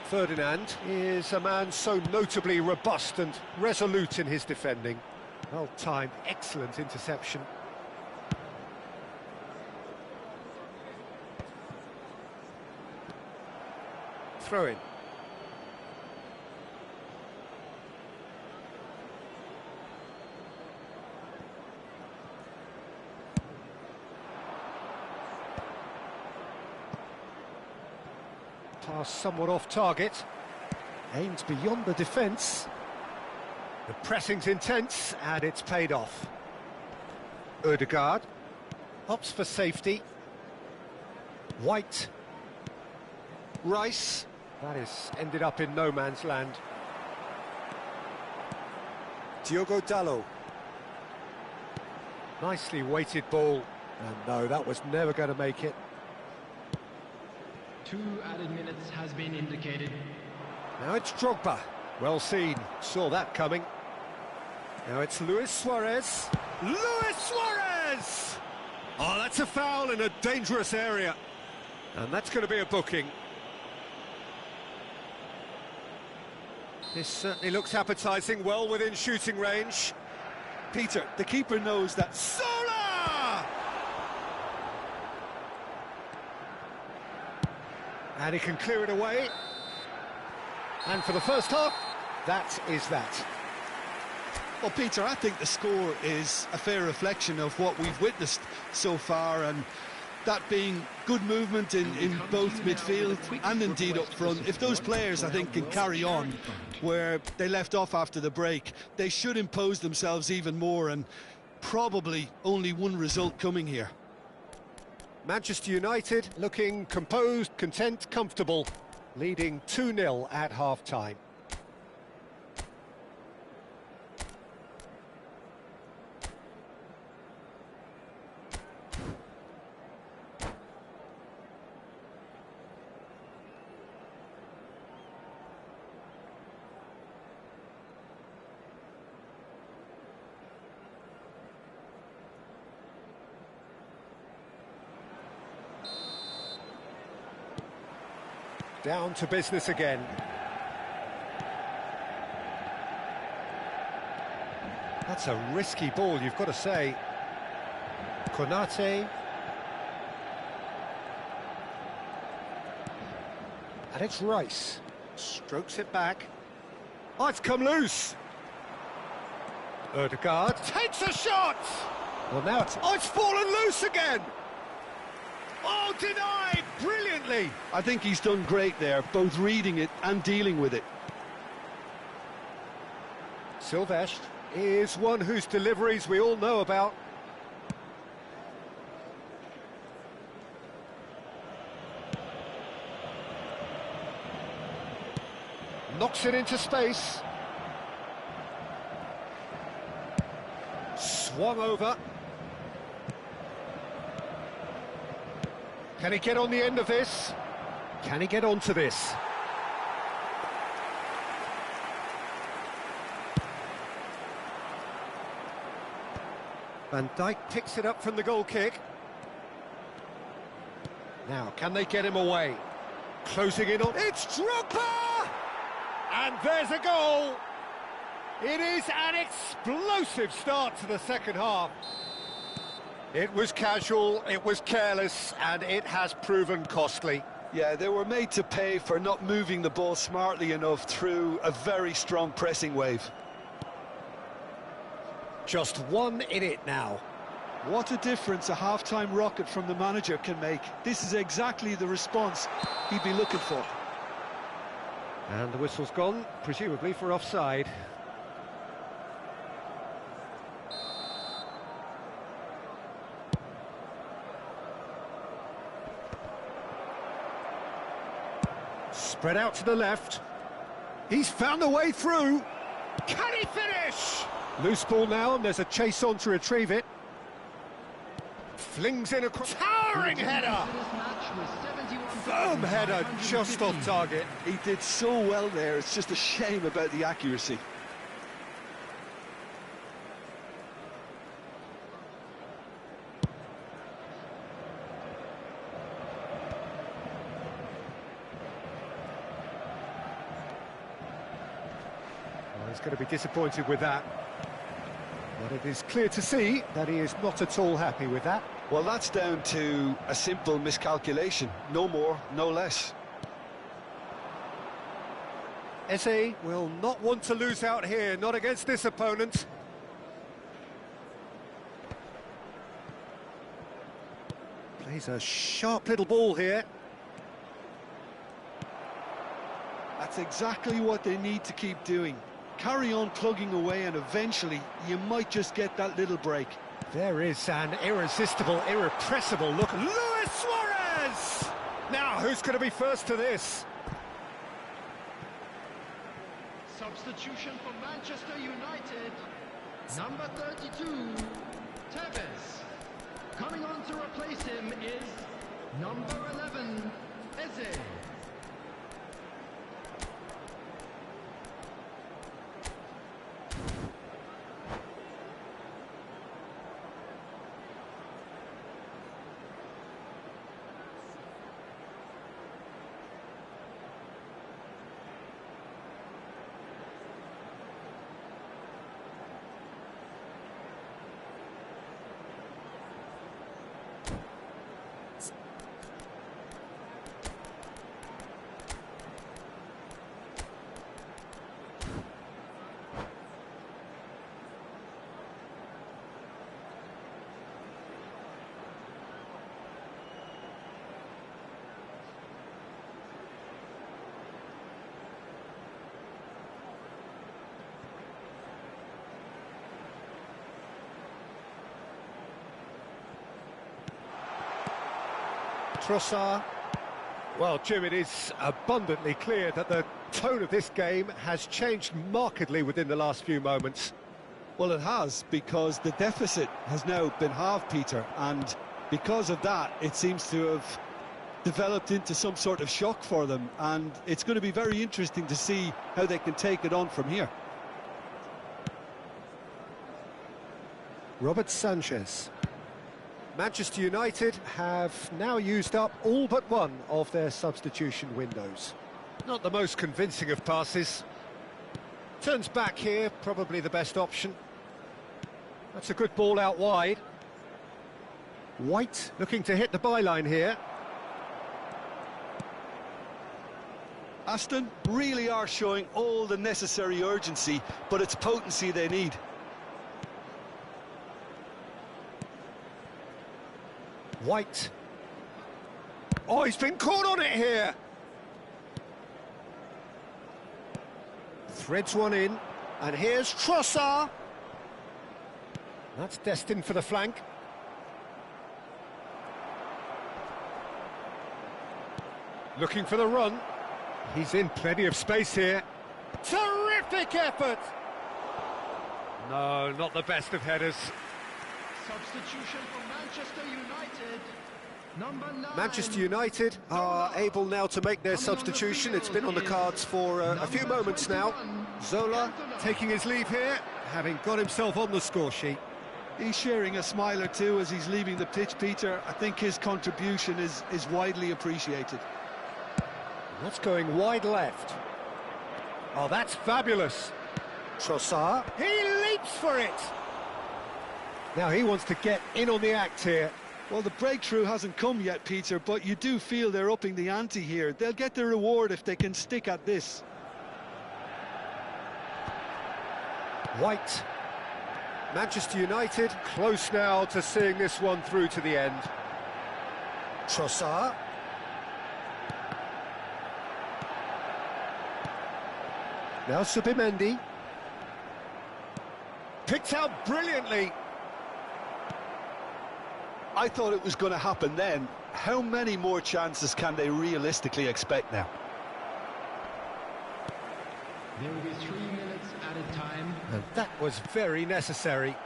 Ferdinand is a man so notably robust and resolute in his defending. Well-timed, excellent interception. Throw in. Pass somewhat off target. Aimed beyond the defence. The pressing's intense, and it's paid off. Ødegaard opts for safety. White. Rice. That is ended up in no man's land. Diogo Dalot. Nicely weighted ball. And no, that was never going to make it. 2 added minutes has been indicated. Now it's Drogba. Well seen. Saw that coming. Now it's Luis Suarez. Luis Suarez! Oh, that's a foul in a dangerous area. And that's going to be a booking. This certainly looks appetising, well within shooting range. Peter, the keeper knows that. Zola! And he can clear it away. And for the first half, that is that. Well, Peter, I think the score is a fair reflection of what we've witnessed so far, and that being good movement in both midfield and indeed up front. If those players, I think, can carry on where they left off after the break, they should impose themselves even more, and probably only one result coming here. Manchester United looking composed, content, comfortable, leading 2-0 at half-time. Down to business again. That's a risky ball, you've got to say. Konate. And it's Rice. Strokes it back. Oh, it's come loose. Ødegaard takes a shot! Well, now it's fallen loose again! Oh, denied brilliantly! I think he's done great there, both reading it and dealing with it. Silvestre is one whose deliveries we all know about. Knocks it into space. Swung over. Can he get on the end of this? Can he get onto this? Van Dijk picks it up from the goal kick. Now, can they get him away? Closing in on... It's Drogba! And there's a goal! It is an explosive start to the second half. It was casual, it was careless, and it has proven costly. Yeah, they were made to pay for not moving the ball smartly enough through a very strong pressing wave. Just one in it now. What a difference a half-time rocket from the manager can make. This is exactly the response he'd be looking for. And the whistle's gone, presumably for offside. Spread out to the left. He's found the way through. Can he finish? Loose ball now, and there's a chase on to retrieve it. Flings in a towering header. Firm header, just off target. He did so well there, it's just a shame about the accuracy. Well, he's going to be disappointed with that. But it is clear to see that he is not at all happy with that. Well, that's down to a simple miscalculation. No more, no less. Eze will not want to lose out here, not against this opponent. Plays a sharp little ball here. That's exactly what they need to keep doing. Carry on plugging away, and eventually you might just get that little break. There is an irresistible, irrepressible look. Luis Suarez! Now, who's going to be first to this? Substitution for Manchester United. Number 32, Tevez. Coming on to replace him is number 11, Eze. Trossard. Well, Jim, it is abundantly clear that the tone of this game has changed markedly within the last few moments. Well, it has, because the deficit has now been halved, Peter, and because of that, it seems to have developed into some sort of shock for them, and it's going to be very interesting to see how they can take it on from here. Robert Sanchez. Manchester United have now used up all but one of their substitution windows. Not the most convincing of passes. Turns back here, probably the best option. That's a good ball out wide. White looking to hit the byline here. Aston really are showing all the necessary urgency, but it's potency they need. White. Oh, he's been caught on it here. Threads one in, and here's Trossard. That's destined for the flank. Looking for the run. He's in plenty of space here. Terrific effort! No, not the best of headers. Substitution for Manchester United. Number 9. Manchester United are able now to make their substitution. It's been on the cards for a few moments now. Zola taking his leave here, having got himself on the score sheet. He's sharing a smile or two as he's leaving the pitch, Peter. I think his contribution is widely appreciated. That's going wide left. Oh, that's fabulous. Trossard. He leaps for it. Now he wants to get in on the act here. Well, the breakthrough hasn't come yet, Peter, but you do feel they're upping the ante here. They'll get their reward if they can stick at this. White. Manchester United close now to seeing this one through to the end. Trossard. Now Subimendi. Picked out brilliantly. I thought it was going to happen then. How many more chances can they realistically expect now? There will be 3 minutes added time. And that was very necessary.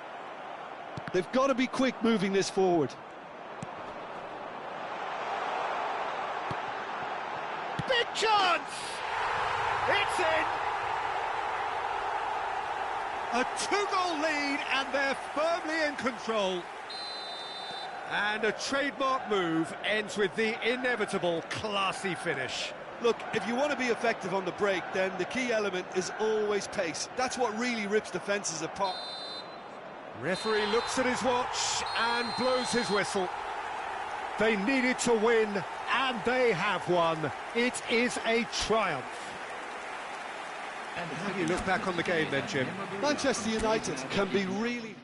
They've got to be quick moving this forward. Big chance! It's in! A 2-goal lead and they're firmly in control. And a trademark move ends with the inevitable classy finish. Look, if you want to be effective on the break, then the key element is always pace. That's what really rips defences apart. Referee looks at his watch and blows his whistle. They needed to win, and they have won. It is a triumph. And How do you look back on the game then, Jim? Manchester United can be really...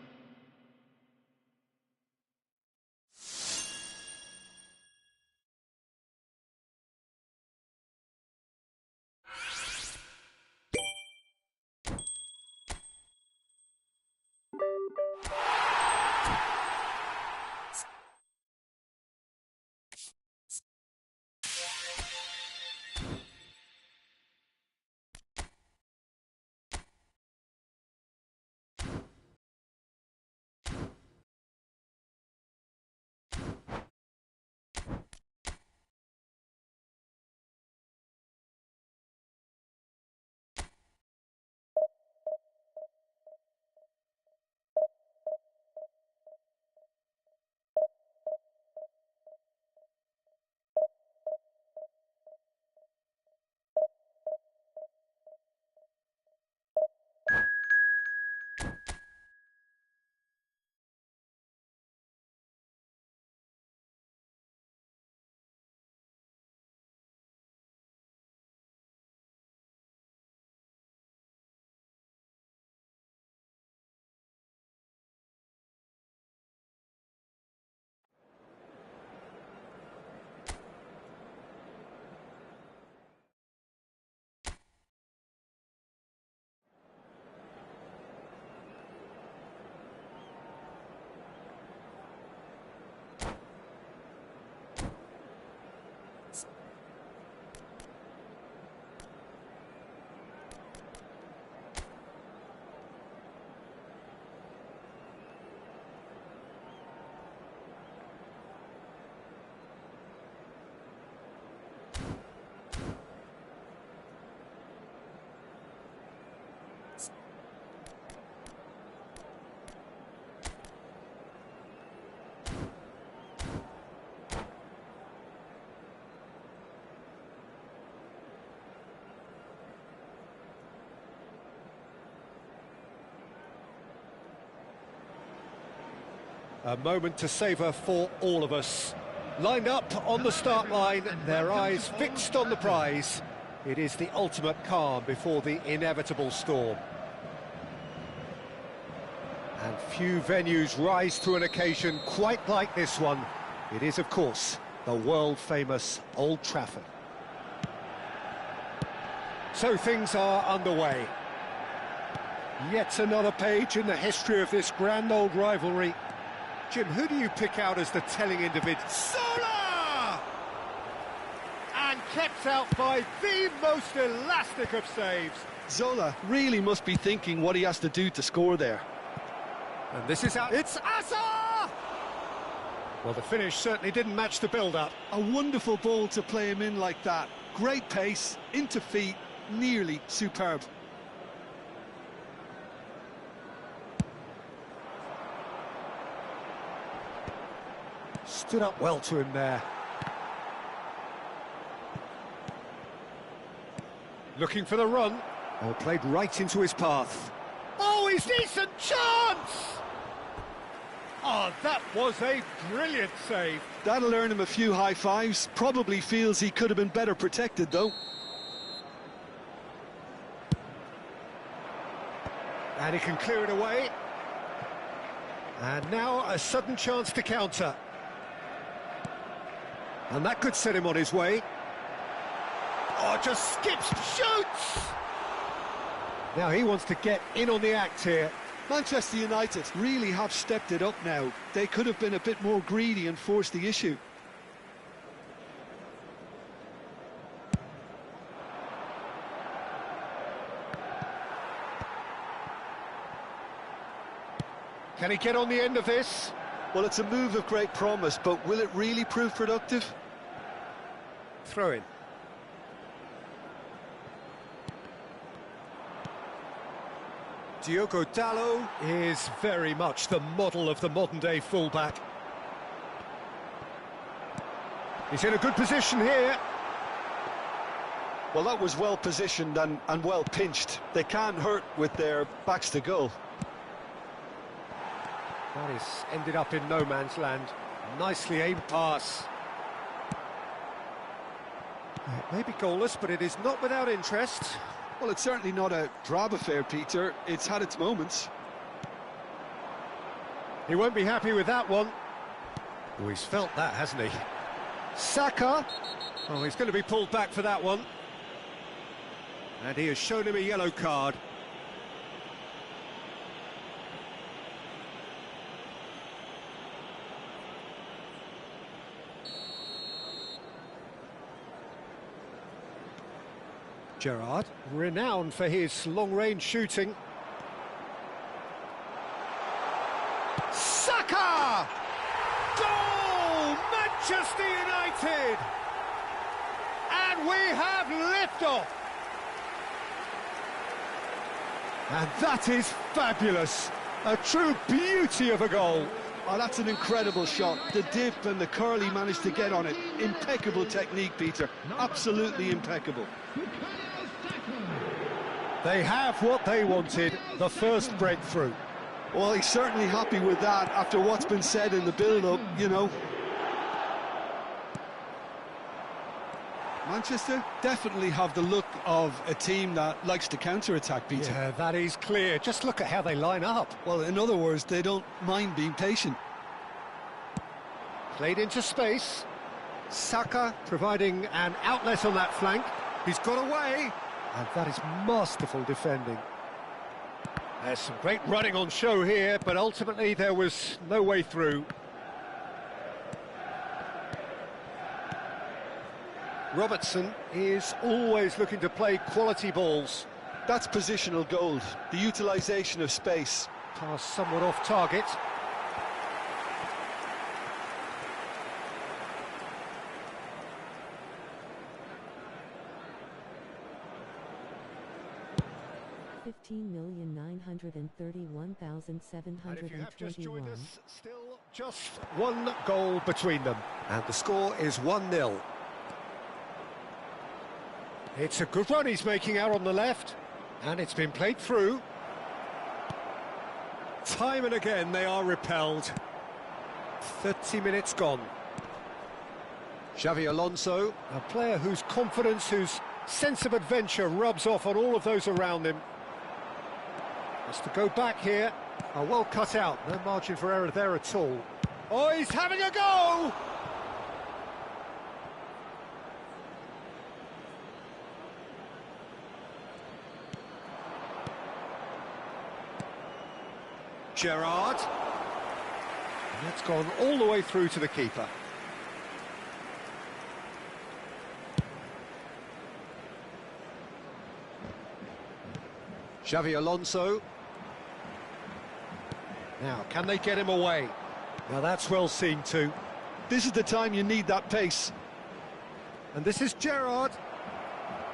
A moment to savour for all of us. Lined up on the start line, their eyes fixed on the prize. It is the ultimate calm before the inevitable storm. And few venues rise to an occasion quite like this one. It is, of course, the world-famous Old Trafford. So things are underway. Yet another page in the history of this grand old rivalry. Jim, who do you pick out as the telling individual? Zola! And kept out by the most elastic of saves. Zola really must be thinking what he has to do to score there. And this is out. It's Asa! Well, the finish certainly didn't match the build-up. A wonderful ball to play him in like that. Great pace, into feet, nearly superb. Stood up well to him there. Looking for the run. Oh, played right into his path. Oh, he's decent chance! Oh, that was a brilliant save. That'll earn him a few high fives. Probably feels he could have been better protected, though. And he can clear it away. And now a sudden chance to counter. And that could set him on his way. Oh, just skips, shoots! Now he wants to get in on the act here. Manchester United really have stepped it up now. They could have been a bit more greedy and forced the issue. Can he get on the end of this? Well, it's a move of great promise, but will it really prove productive? Throw in. Diogo Dalot is very much the model of the modern-day fullback. He's in a good position here. Well, that was well positioned and well pinched. They can't hurt with their backs to goal. That is ended up in no man's land. Nicely aimed pass. It may be goalless, but it is not without interest. Well, it's certainly not a drab affair, Peter. It's had its moments. He won't be happy with that one. Oh, he's felt that, hasn't he? Saka. Oh, he's going to be pulled back for that one. And he has shown him a yellow card. Gerrard, renowned for his long-range shooting. Saka! Goal! Manchester United! And we have liftoff! And that is fabulous! A true beauty of a goal. Oh, that's an incredible shot. The dip and the curl he managed to get on it. Impeccable technique, Peter. Absolutely impeccable. They have what they wanted, the first breakthrough. Well, he's certainly happy with that after what's been said in the build-up, you know. Manchester definitely have the look of a team that likes to counter-attack, Peter. Yeah, that is clear. Just look at how they line up. Well, in other words, they don't mind being patient. Played into space. Saka providing an outlet on that flank. He's got away. And that is masterful defending. There's some great running on show here, but ultimately there was no way through. Robertson is always looking to play quality balls. That's positional gold, the utilisation of space. Pass somewhat off target. And if you have just joined us, still just one goal between them. And the score is 1-0. It's a good run he's making out on the left. And it's been played through. Time and again they are repelled. 30 minutes gone. Xavi Alonso, a player whose confidence, whose sense of adventure rubs off on all of those around him. Has to go back here. Oh, well cut out. No margin for error there at all. Oh, he's having a go! Gerrard. And that's gone all the way through to the keeper. Xavi Alonso. Now, can they get him away? Now, that's well seen too. This is the time you need that pace. And this is Gerrard.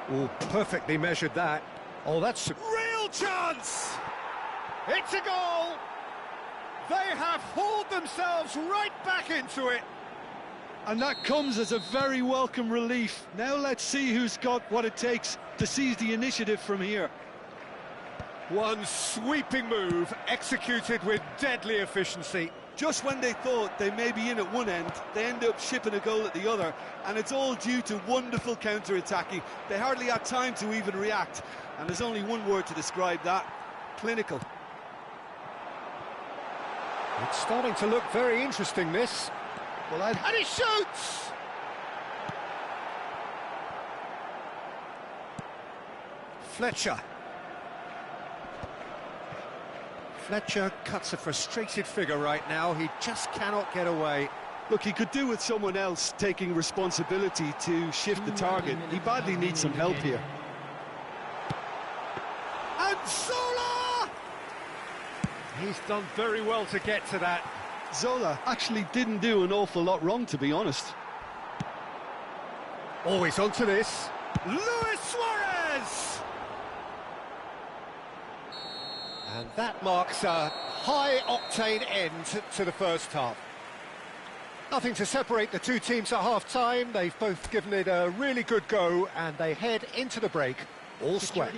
Oh, perfectly measured that. Oh, that's a real chance! It's a goal! They have hauled themselves right back into it. And that comes as a very welcome relief. Now let's see who's got what it takes to seize the initiative from here. One sweeping move, executed with deadly efficiency. Just when they thought they may be in at one end, they end up shipping a goal at the other, and it's all due to wonderful counter-attacking. They hardly had time to even react, and there's only one word to describe that: clinical. It's starting to look very interesting, this. Well, and he shoots! Fletcher. Fletcher cuts a frustrated figure right now. He just cannot get away. Look, he could do with someone else taking responsibility to shift the target. He badly needs some help here. And Sola! He's done very well to get to that. Zola actually didn't do an awful lot wrong, to be honest. Always onto this. Luis Suarez! And that marks a high-octane end to the first half. Nothing to separate the two teams at half-time. They've both given it a really good go, and they head into the break all square.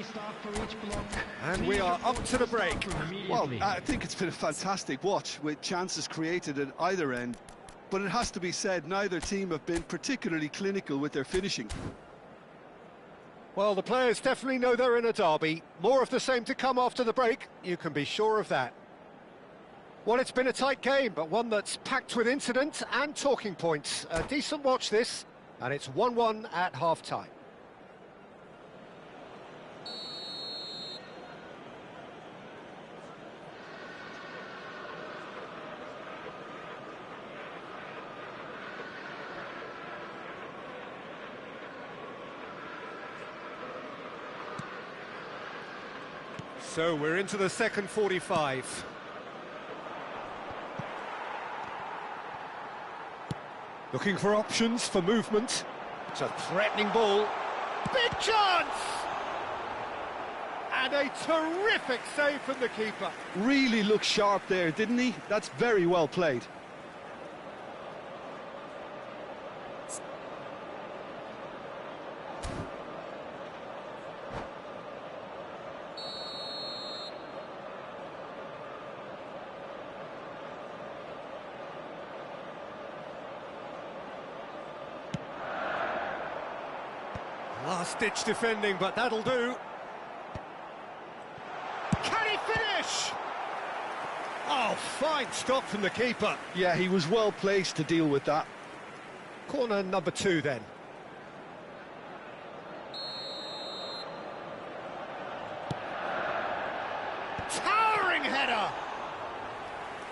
And we are up to the break. Well, I think it's been a fantastic watch, with chances created at either end. But it has to be said, neither team have been particularly clinical with their finishing. Well, the players definitely know they're in a derby. More of the same to come after the break, you can be sure of that. Well, it's been a tight game, but one that's packed with incident and talking points. A decent watch this, and it's 1-1 at half-time. So we're into the second 45. Looking for options for movement. It's a threatening ball. Big chance! And a terrific save from the keeper. Really looked sharp there, didn't he? That's very well played. Last-ditch defending, but that'll do. Can he finish? Oh, fine stop from the keeper. Yeah, he was well placed to deal with that. Corner number 2 then. Towering header!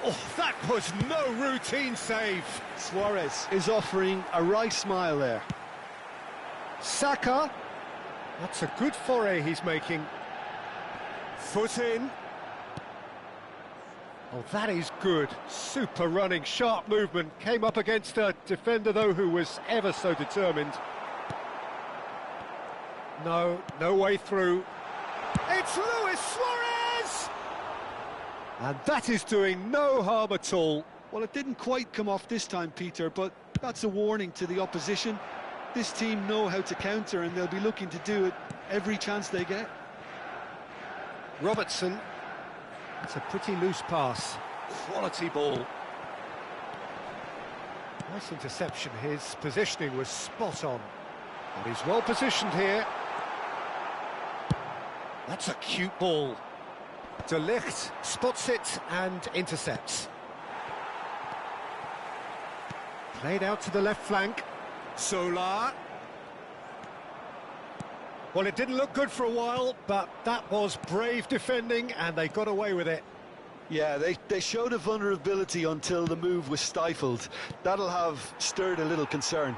Oh, that was no routine save. Suarez is offering a right smile there. Saka, that's a good foray he's making. Foot in. Oh, that is good. Super running, sharp movement. Came up against a defender, though, who was ever so determined. No way through. It's Luis Suarez! And that is doing no harm at all. Well, it didn't quite come off this time, Peter, but that's a warning to the opposition. This team know how to counter, and they'll be looking to do it every chance they get. Robertson. That's a pretty loose pass. Quality ball. Nice interception. His positioning was spot on. And he's well positioned here. That's a cute ball. De Ligt spots it and intercepts. Played out to the left flank. Solar. Well, it didn't look good for a while, but that was brave defending, and they got away with it. Yeah, they showed a vulnerability until the move was stifled. That'll have stirred a little concern.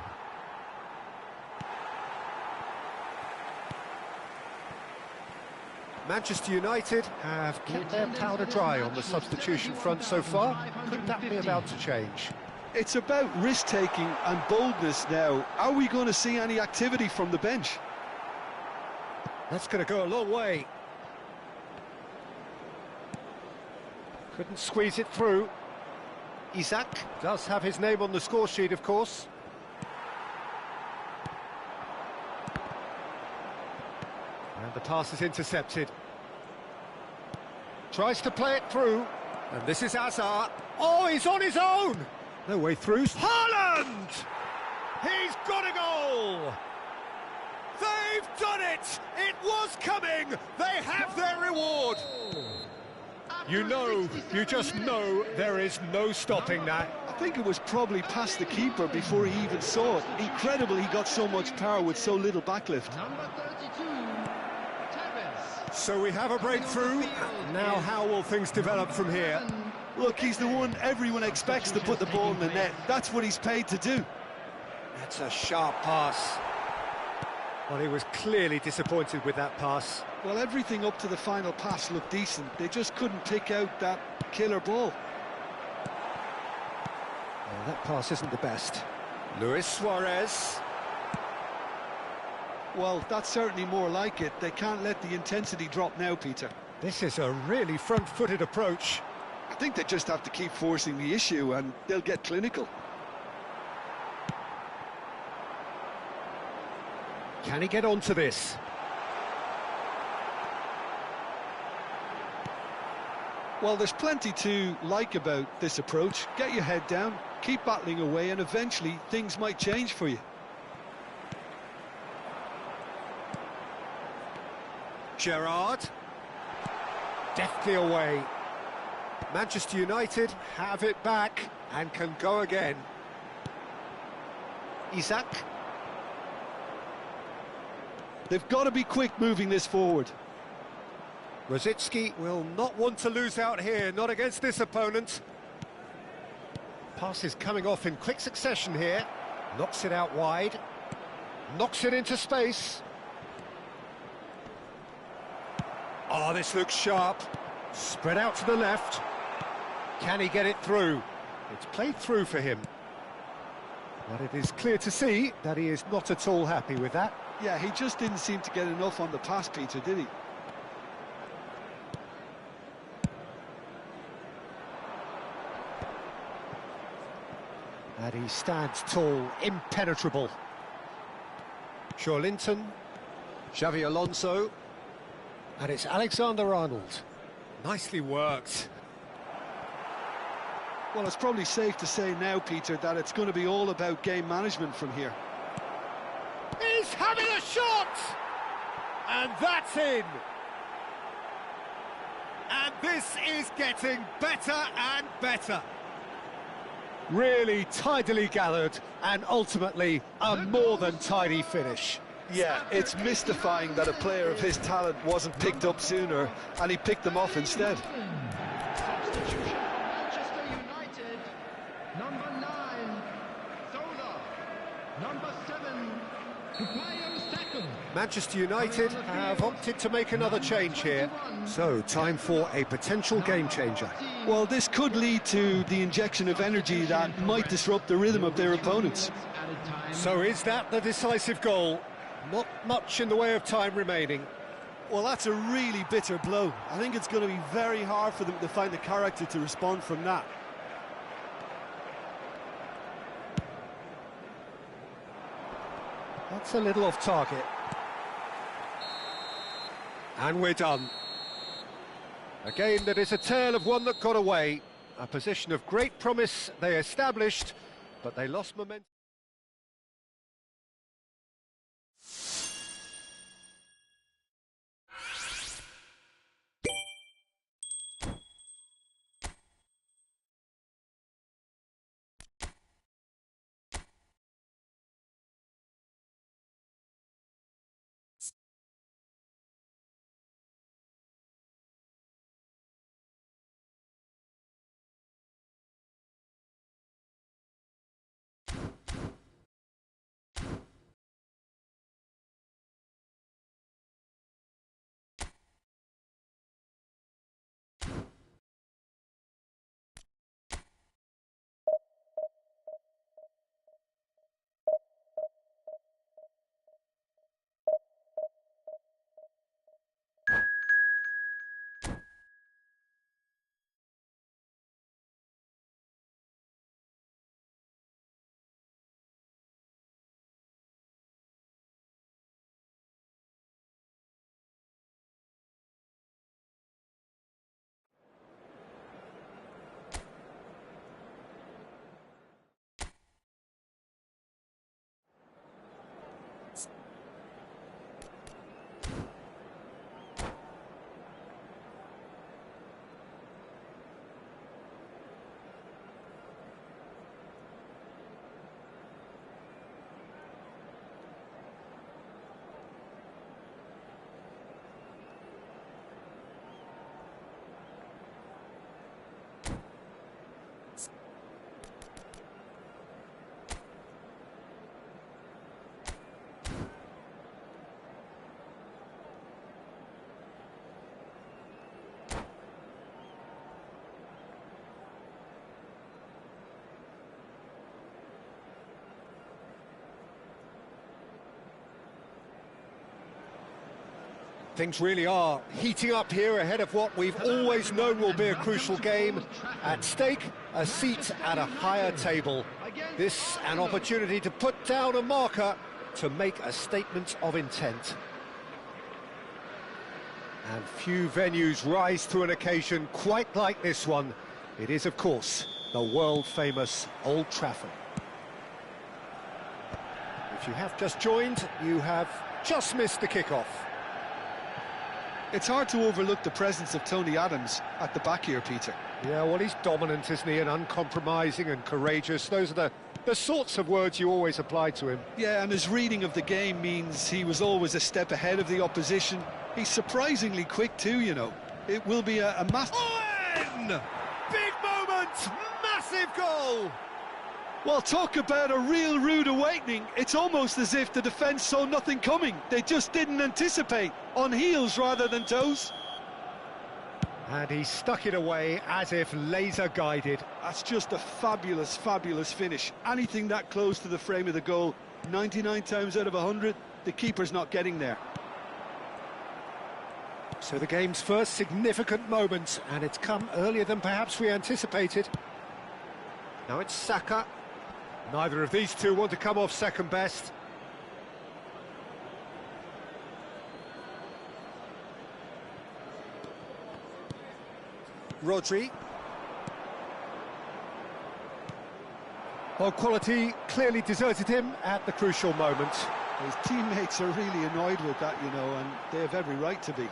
Manchester United have kept their powder dry on the substitution front so far. Could that be about to change? It's about risk-taking and boldness now. Are we going to see any activity from the bench? That's going to go a long way. Couldn't squeeze it through. Isak does have his name on the score sheet, of course. And the pass is intercepted. Tries to play it through. And this is Hazard. Oh, he's on his own! No way through. Haaland! He's got a goal! They've done it! It was coming! They have their reward! You just know there is no stopping that. I think it was probably past the keeper before he even saw it. Incredible he got so much power with so little backlift. So we have a breakthrough. Now how will things develop from here? Look, he's the one everyone expects to put the ball in the net. That's what he's paid to do. That's a sharp pass. Well, he was clearly disappointed with that pass. Well, everything up to the final pass looked decent. They just couldn't pick out that killer ball. Well, that pass isn't the best. Luis Suarez. Well, that's certainly more like it. They can't let the intensity drop now, Peter. This is a really front-footed approach. I think they just have to keep forcing the issue and they'll get clinical. Can he get onto this? Well, there's plenty to like about this approach. Get your head down, keep battling away, and eventually things might change for you. Gerrard. Deftly away. Manchester United have it back and can go again. Isak. They've got to be quick moving this forward. Rosicki will not want to lose out here, not against this opponent. Pass is coming off in quick succession here. Knocks it out wide. Knocks it into space. Oh, this looks sharp. Spread out to the left. Can he get it through? It's played through for him. But it is clear to see that he is not at all happy with that. Yeah, he just didn't seem to get enough on the pass, Peter, did he? And he stands tall, impenetrable. Linton, Xavi Alonso, and it's Alexander-Arnold. Nicely worked. Well, it's probably safe to say now, Peter, that it's going to be all about game management from here. He's having a shot! And that's in! And this is getting better and better. Really tidily gathered, and ultimately a more than tidy finish. Yeah, it's mystifying that a player of his talent wasn't picked up sooner, and he picked them off instead. Substitution for Manchester United. Number 9, Zola. Number 7, Bukayo Saka. Manchester United have opted to make another change here. So, time for a potential game changer. Well, this could lead to the injection of energy that might disrupt the rhythm of their opponents. So is that the decisive goal? Not much in the way of time remaining. Well, that's a really bitter blow. I think it's going to be very hard for them to find the character to respond from that. That's a little off target. And we're done. A game that is a tale of one that got away. A position of great promise they established, but they lost momentum. Things really are heating up here ahead of what we've always known will be a crucial game. At stake, a seat at a higher table. This an opportunity to put down a marker, to make a statement of intent. And few venues rise to an occasion quite like this one. It is, of course, the world-famous Old Trafford. If you have just joined, you have just missed the kickoff. It's hard to overlook the presence of Tony Adams at the back here, Peter. Yeah, well, he's dominant, isn't he, and uncompromising and courageous. Those are the sorts of words you always apply to him. Yeah, and his reading of the game means he was always a step ahead of the opposition. He's surprisingly quick too, you know. It will be a massive... Owen! Big moment! Massive goal! Well, talk about a real rude awakening. It's almost as if the defence saw nothing coming. They just didn't anticipate. On heels rather than toes. And he stuck it away as if laser-guided. That's just a fabulous, fabulous finish. Anything that close to the frame of the goal, 99 times out of 100, the keeper's not getting there. So the game's first significant moment, and it's come earlier than perhaps we anticipated. Now it's Saka. Neither of these two want to come off second best. Rodri. Well, quality clearly deserted him at the crucial moment. His teammates are really annoyed with that, you know, and they have every right to be.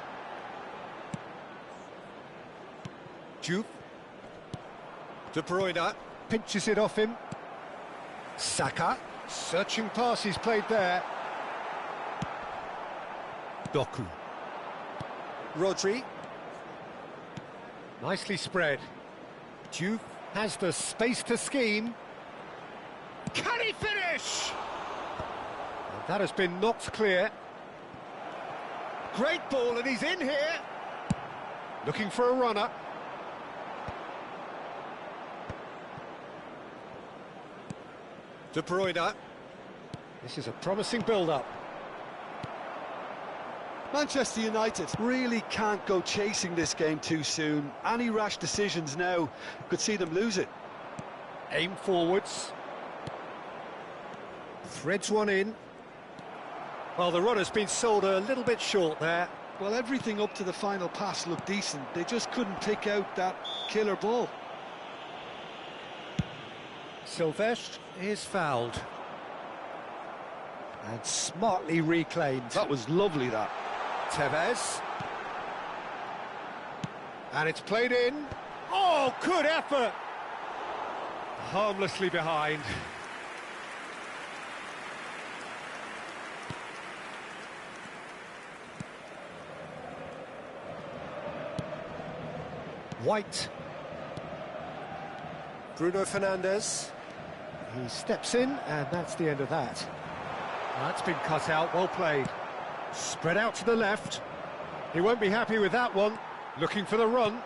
Juve. De Bruyne pinches it off him. Saka, searching pass he's played there. Doku. Rodri. Nicely spread. Juve has the space to scheme. Can he finish? And that has been knocked clear. Great ball, and he's in here. Looking for a runner. De Bruyne. This is a promising build-up. Manchester United really can't go chasing this game too soon. Any rash decisions now could see them lose it. Aim forwards. Threads one in. Well, the runner's been sold a little bit short there. Well, everything up to the final pass looked decent. They just couldn't pick out that killer ball. Silvestre is fouled. And smartly reclaimed. That was lovely, that. Tevez. And it's played in. Oh, good effort! Harmlessly behind. White. Bruno Fernandes. He steps in, and that's the end of that. That's been cut out, well played. Spread out to the left. He won't be happy with that one. Looking for the run.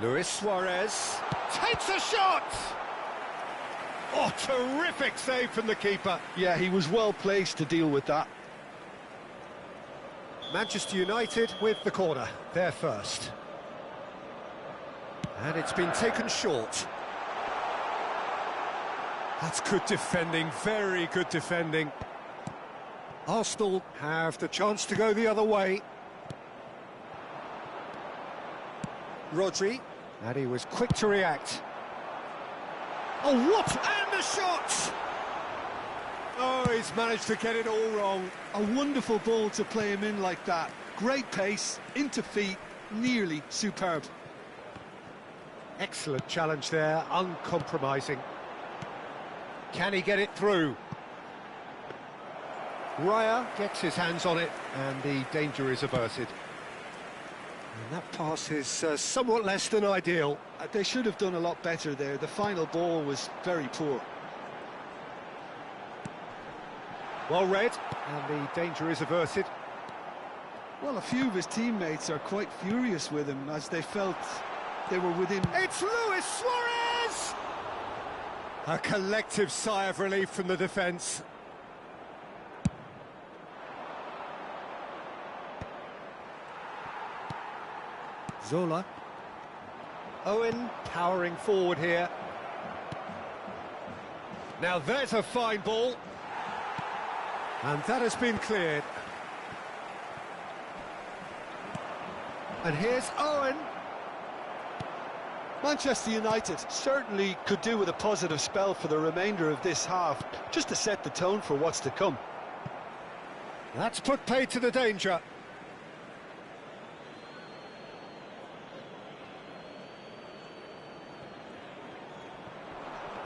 Luis Suarez takes a shot! Oh, terrific save from the keeper. Yeah, he was well placed to deal with that. Manchester United with the corner, they're first. And it's been taken short. That's good defending, very good defending. Arsenal have the chance to go the other way. Rodri, and he was quick to react. Oh, what? And the shot! Oh, he's managed to get it all wrong. A wonderful ball to play him in like that. Great pace, into feet, nearly superb. Excellent challenge there, uncompromising. Can he get it through? Raya gets his hands on it, and the danger is averted. And that pass is somewhat less than ideal. They should have done a lot better there. The final ball was very poor. Well read, and the danger is averted. Well, a few of his teammates are quite furious with him as they felt they were within... It's Luis Suarez! A collective sigh of relief from the defence. Zola. Owen powering forward here. Now there's a fine ball. And that has been cleared. And here's Owen. Manchester United certainly could do with a positive spell for the remainder of this half, just to set the tone for what's to come. That's put paid to the danger.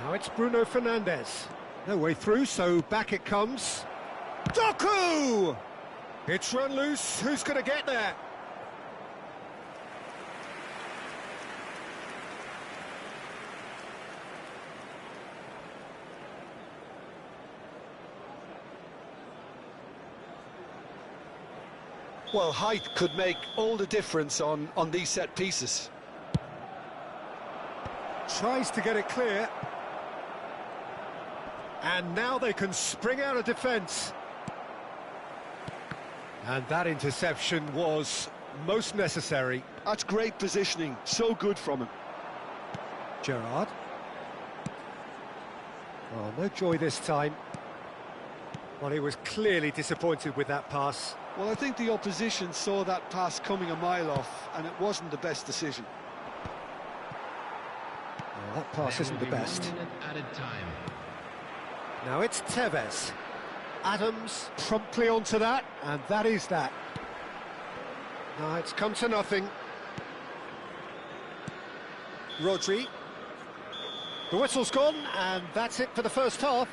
Now it's Bruno Fernandes. No way through, so back it comes. Doku! It's run loose. Who's going to get there? Well, height could make all the difference on these set pieces. Tries to get it clear. And now they can spring out of defence. And that interception was most necessary. That's great positioning, so good from him. Gerrard. Oh, no joy this time. Well, he was clearly disappointed with that pass. Well, I think the opposition saw that pass coming a mile off, and it wasn't the best decision. Well, that pass isn't the best. 1 minute added time. Now it's Tevez. Adams promptly onto that, and that is that. Now it's come to nothing. Rodri. The whistle's gone, and that's it for the first half.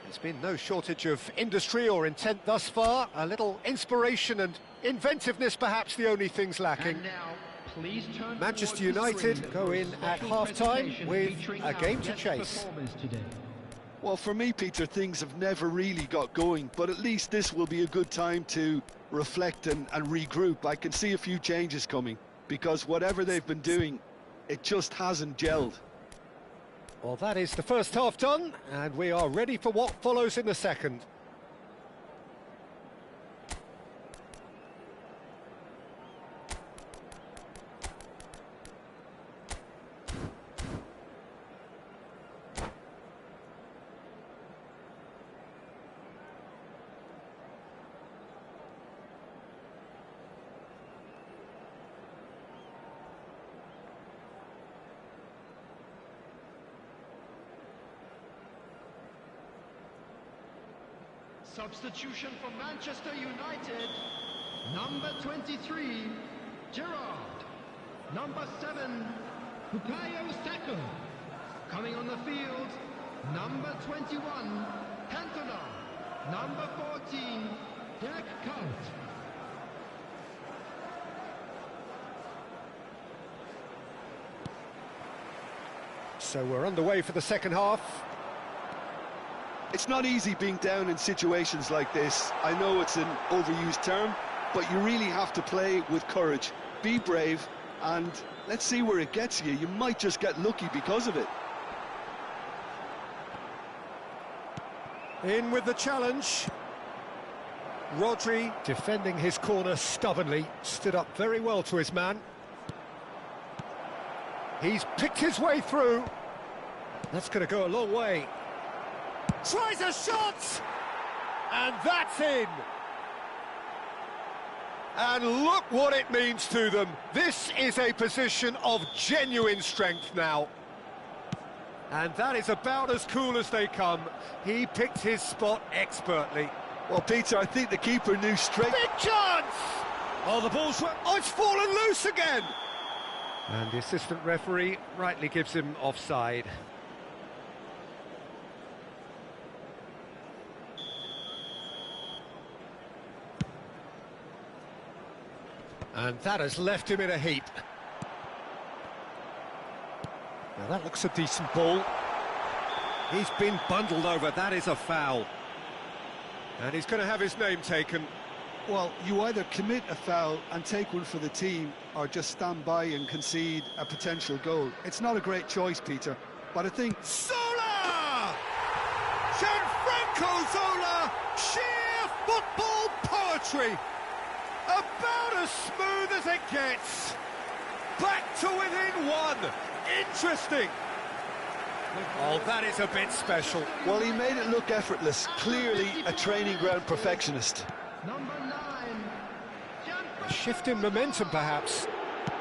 There's been no shortage of industry or intent thus far. A little inspiration and inventiveness, perhaps the only things lacking. And now, please turn Manchester towards the United screen go in for at special half-time presentation with featuring a our game to guest chase. performers today. Well, for me, Peter, things have never really got going, but at least this will be a good time to reflect and regroup. I can see a few changes coming, because whatever they've been doing, it just hasn't gelled. Well, that is the first half done, and we are ready for what follows in the second. Substitution for Manchester United. Number 23, Gerrard. Number 7, Bukayo Saka. Coming on the field, number 21, Cantona. Number 14, Dirk Kuyt. So we're underway for the second half. It's not easy being down in situations like this. I know it's an overused term, but you really have to play with courage. Be brave, and let's see where it gets you. You might just get lucky because of it. In with the challenge. Rodri, defending his corner stubbornly, stood up very well to his man. He's picked his way through. That's going to go a long way. Tries a shot! And that's in! And look what it means to them. This is a position of genuine strength now. And that is about as cool as they come. He picked his spot expertly. Well, Peter, I think the keeper knew straight... Big chance! Oh, the ball's... Oh, it's fallen loose again! And the assistant referee rightly gives him offside. And that has left him in a heap. Now that looks a decent ball. He's been bundled over, that is a foul. And he's going to have his name taken. Well, you either commit a foul and take one for the team, or just stand by and concede a potential goal. It's not a great choice, Peter, but I think... Zola! Gianfranco Zola! Sheer football poetry! About as smooth as it gets. Back to within one. Interesting. Oh, that is a bit special. Well, he made it look effortless. Clearly a training ground perfectionist. Number 9. A shift in momentum, perhaps.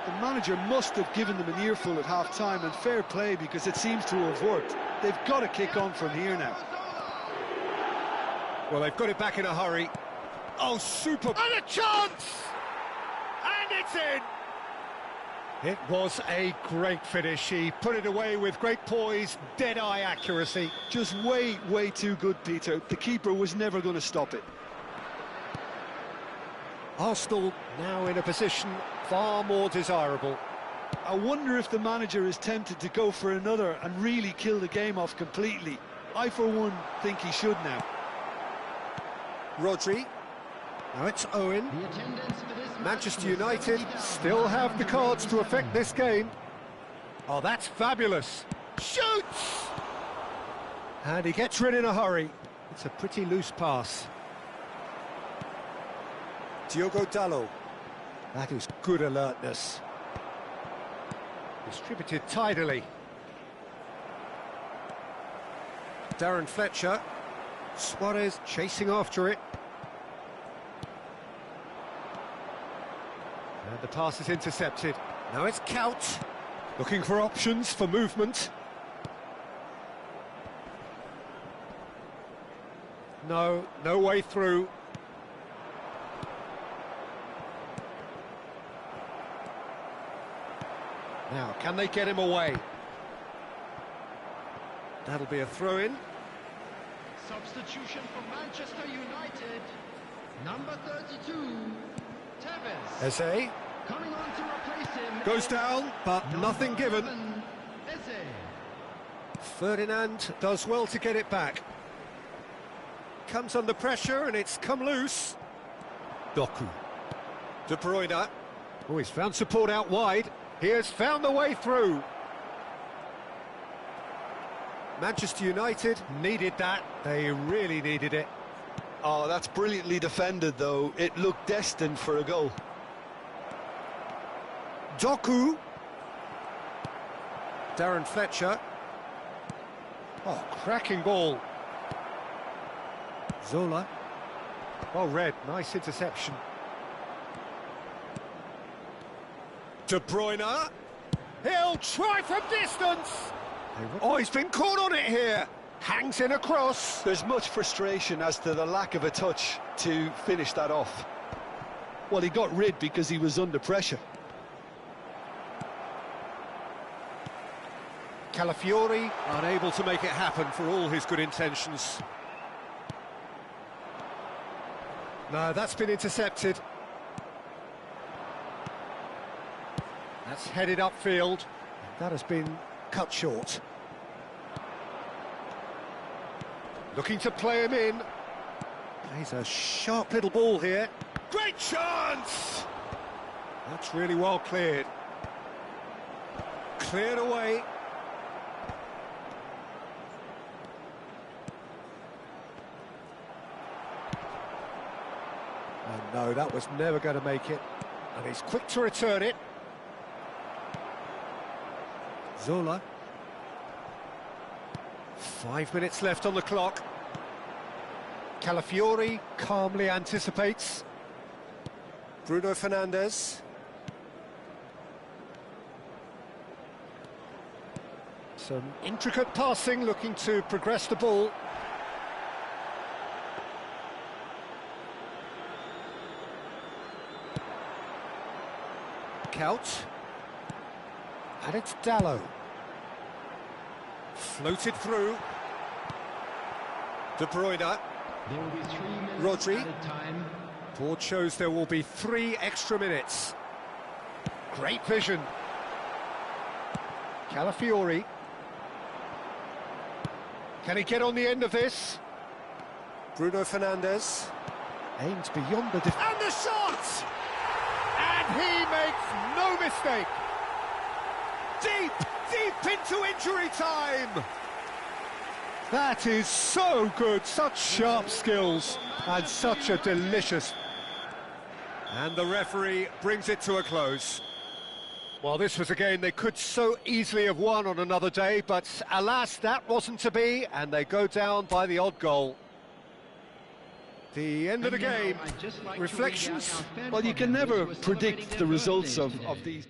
The manager must have given them an earful at half-time, and fair play, because it seems to have worked. They've got to kick on from here now. Well, they've got it back in a hurry. Oh, super. And a chance! And it's in! It was a great finish. He put it away with great poise, dead-eye accuracy. Just way, way too good, Peter. The keeper was never going to stop it. Arsenal now in a position far more desirable. I wonder if the manager is tempted to go for another and really kill the game off completely. I, for one, think he should now. Rodri. Now it's Owen. The attendance for this Manchester United still have the cards to affect this game. Oh, that's fabulous. Shoots! And he gets rid in a hurry. It's a pretty loose pass. Diogo Dalot. That is good alertness. Distributed tidily. Darren Fletcher. Suarez chasing after it. And the pass is intercepted. Now it's Couch, looking for options for movement. No way through. Now, can they get him away? That'll be a throw-in. Substitution for Manchester United. Number 32, Tevez. Eze Coming on to replace him. goes down, but nothing given. 11, Eze. Ferdinand does well to get it back. Comes under pressure and it's come loose. Doku. De Bruyne. Oh, he's found support out wide. He has found the way through. Manchester United needed that. They really needed it. Oh, that's brilliantly defended, though. It looked destined for a goal. Doku. Darren Fletcher. Oh, cracking ball. Zola. Well read, nice interception. De Bruyne. He'll try from distance. Oh, he's been caught on it here. Hangs in a cross. There's much frustration as to the lack of a touch to finish that off. Well, he got rid because he was under pressure. Calafiori unable to make it happen for all his good intentions. No, that's been intercepted. That's headed upfield. That has been cut short. Looking to play him in. Plays a sharp little ball here. Great chance! That's really well cleared. Cleared away. Oh no, that was never going to make it. And he's quick to return it. Zola. 5 minutes left on the clock. Calafiori calmly anticipates. Bruno Fernandes. Some intricate passing, looking to progress the ball. Couch. And it's Dalot. Floated through. De Bruyne. There will be 3 minutes Rodri. added time. Board shows there will be 3 extra minutes. Great vision. Calafiori. Can he get on the end of this? Bruno Fernandes. Aims beyond the... And the shot! And he makes no mistake. Deep into injury time. That is so good, such sharp skills and such a delicious... And the referee brings it to a close. Well, this was a game they could so easily have won on another day, but alas, that wasn't to be, and they go down by the odd goal. The end of the game. Reflections? Well, you can never predict the results of these.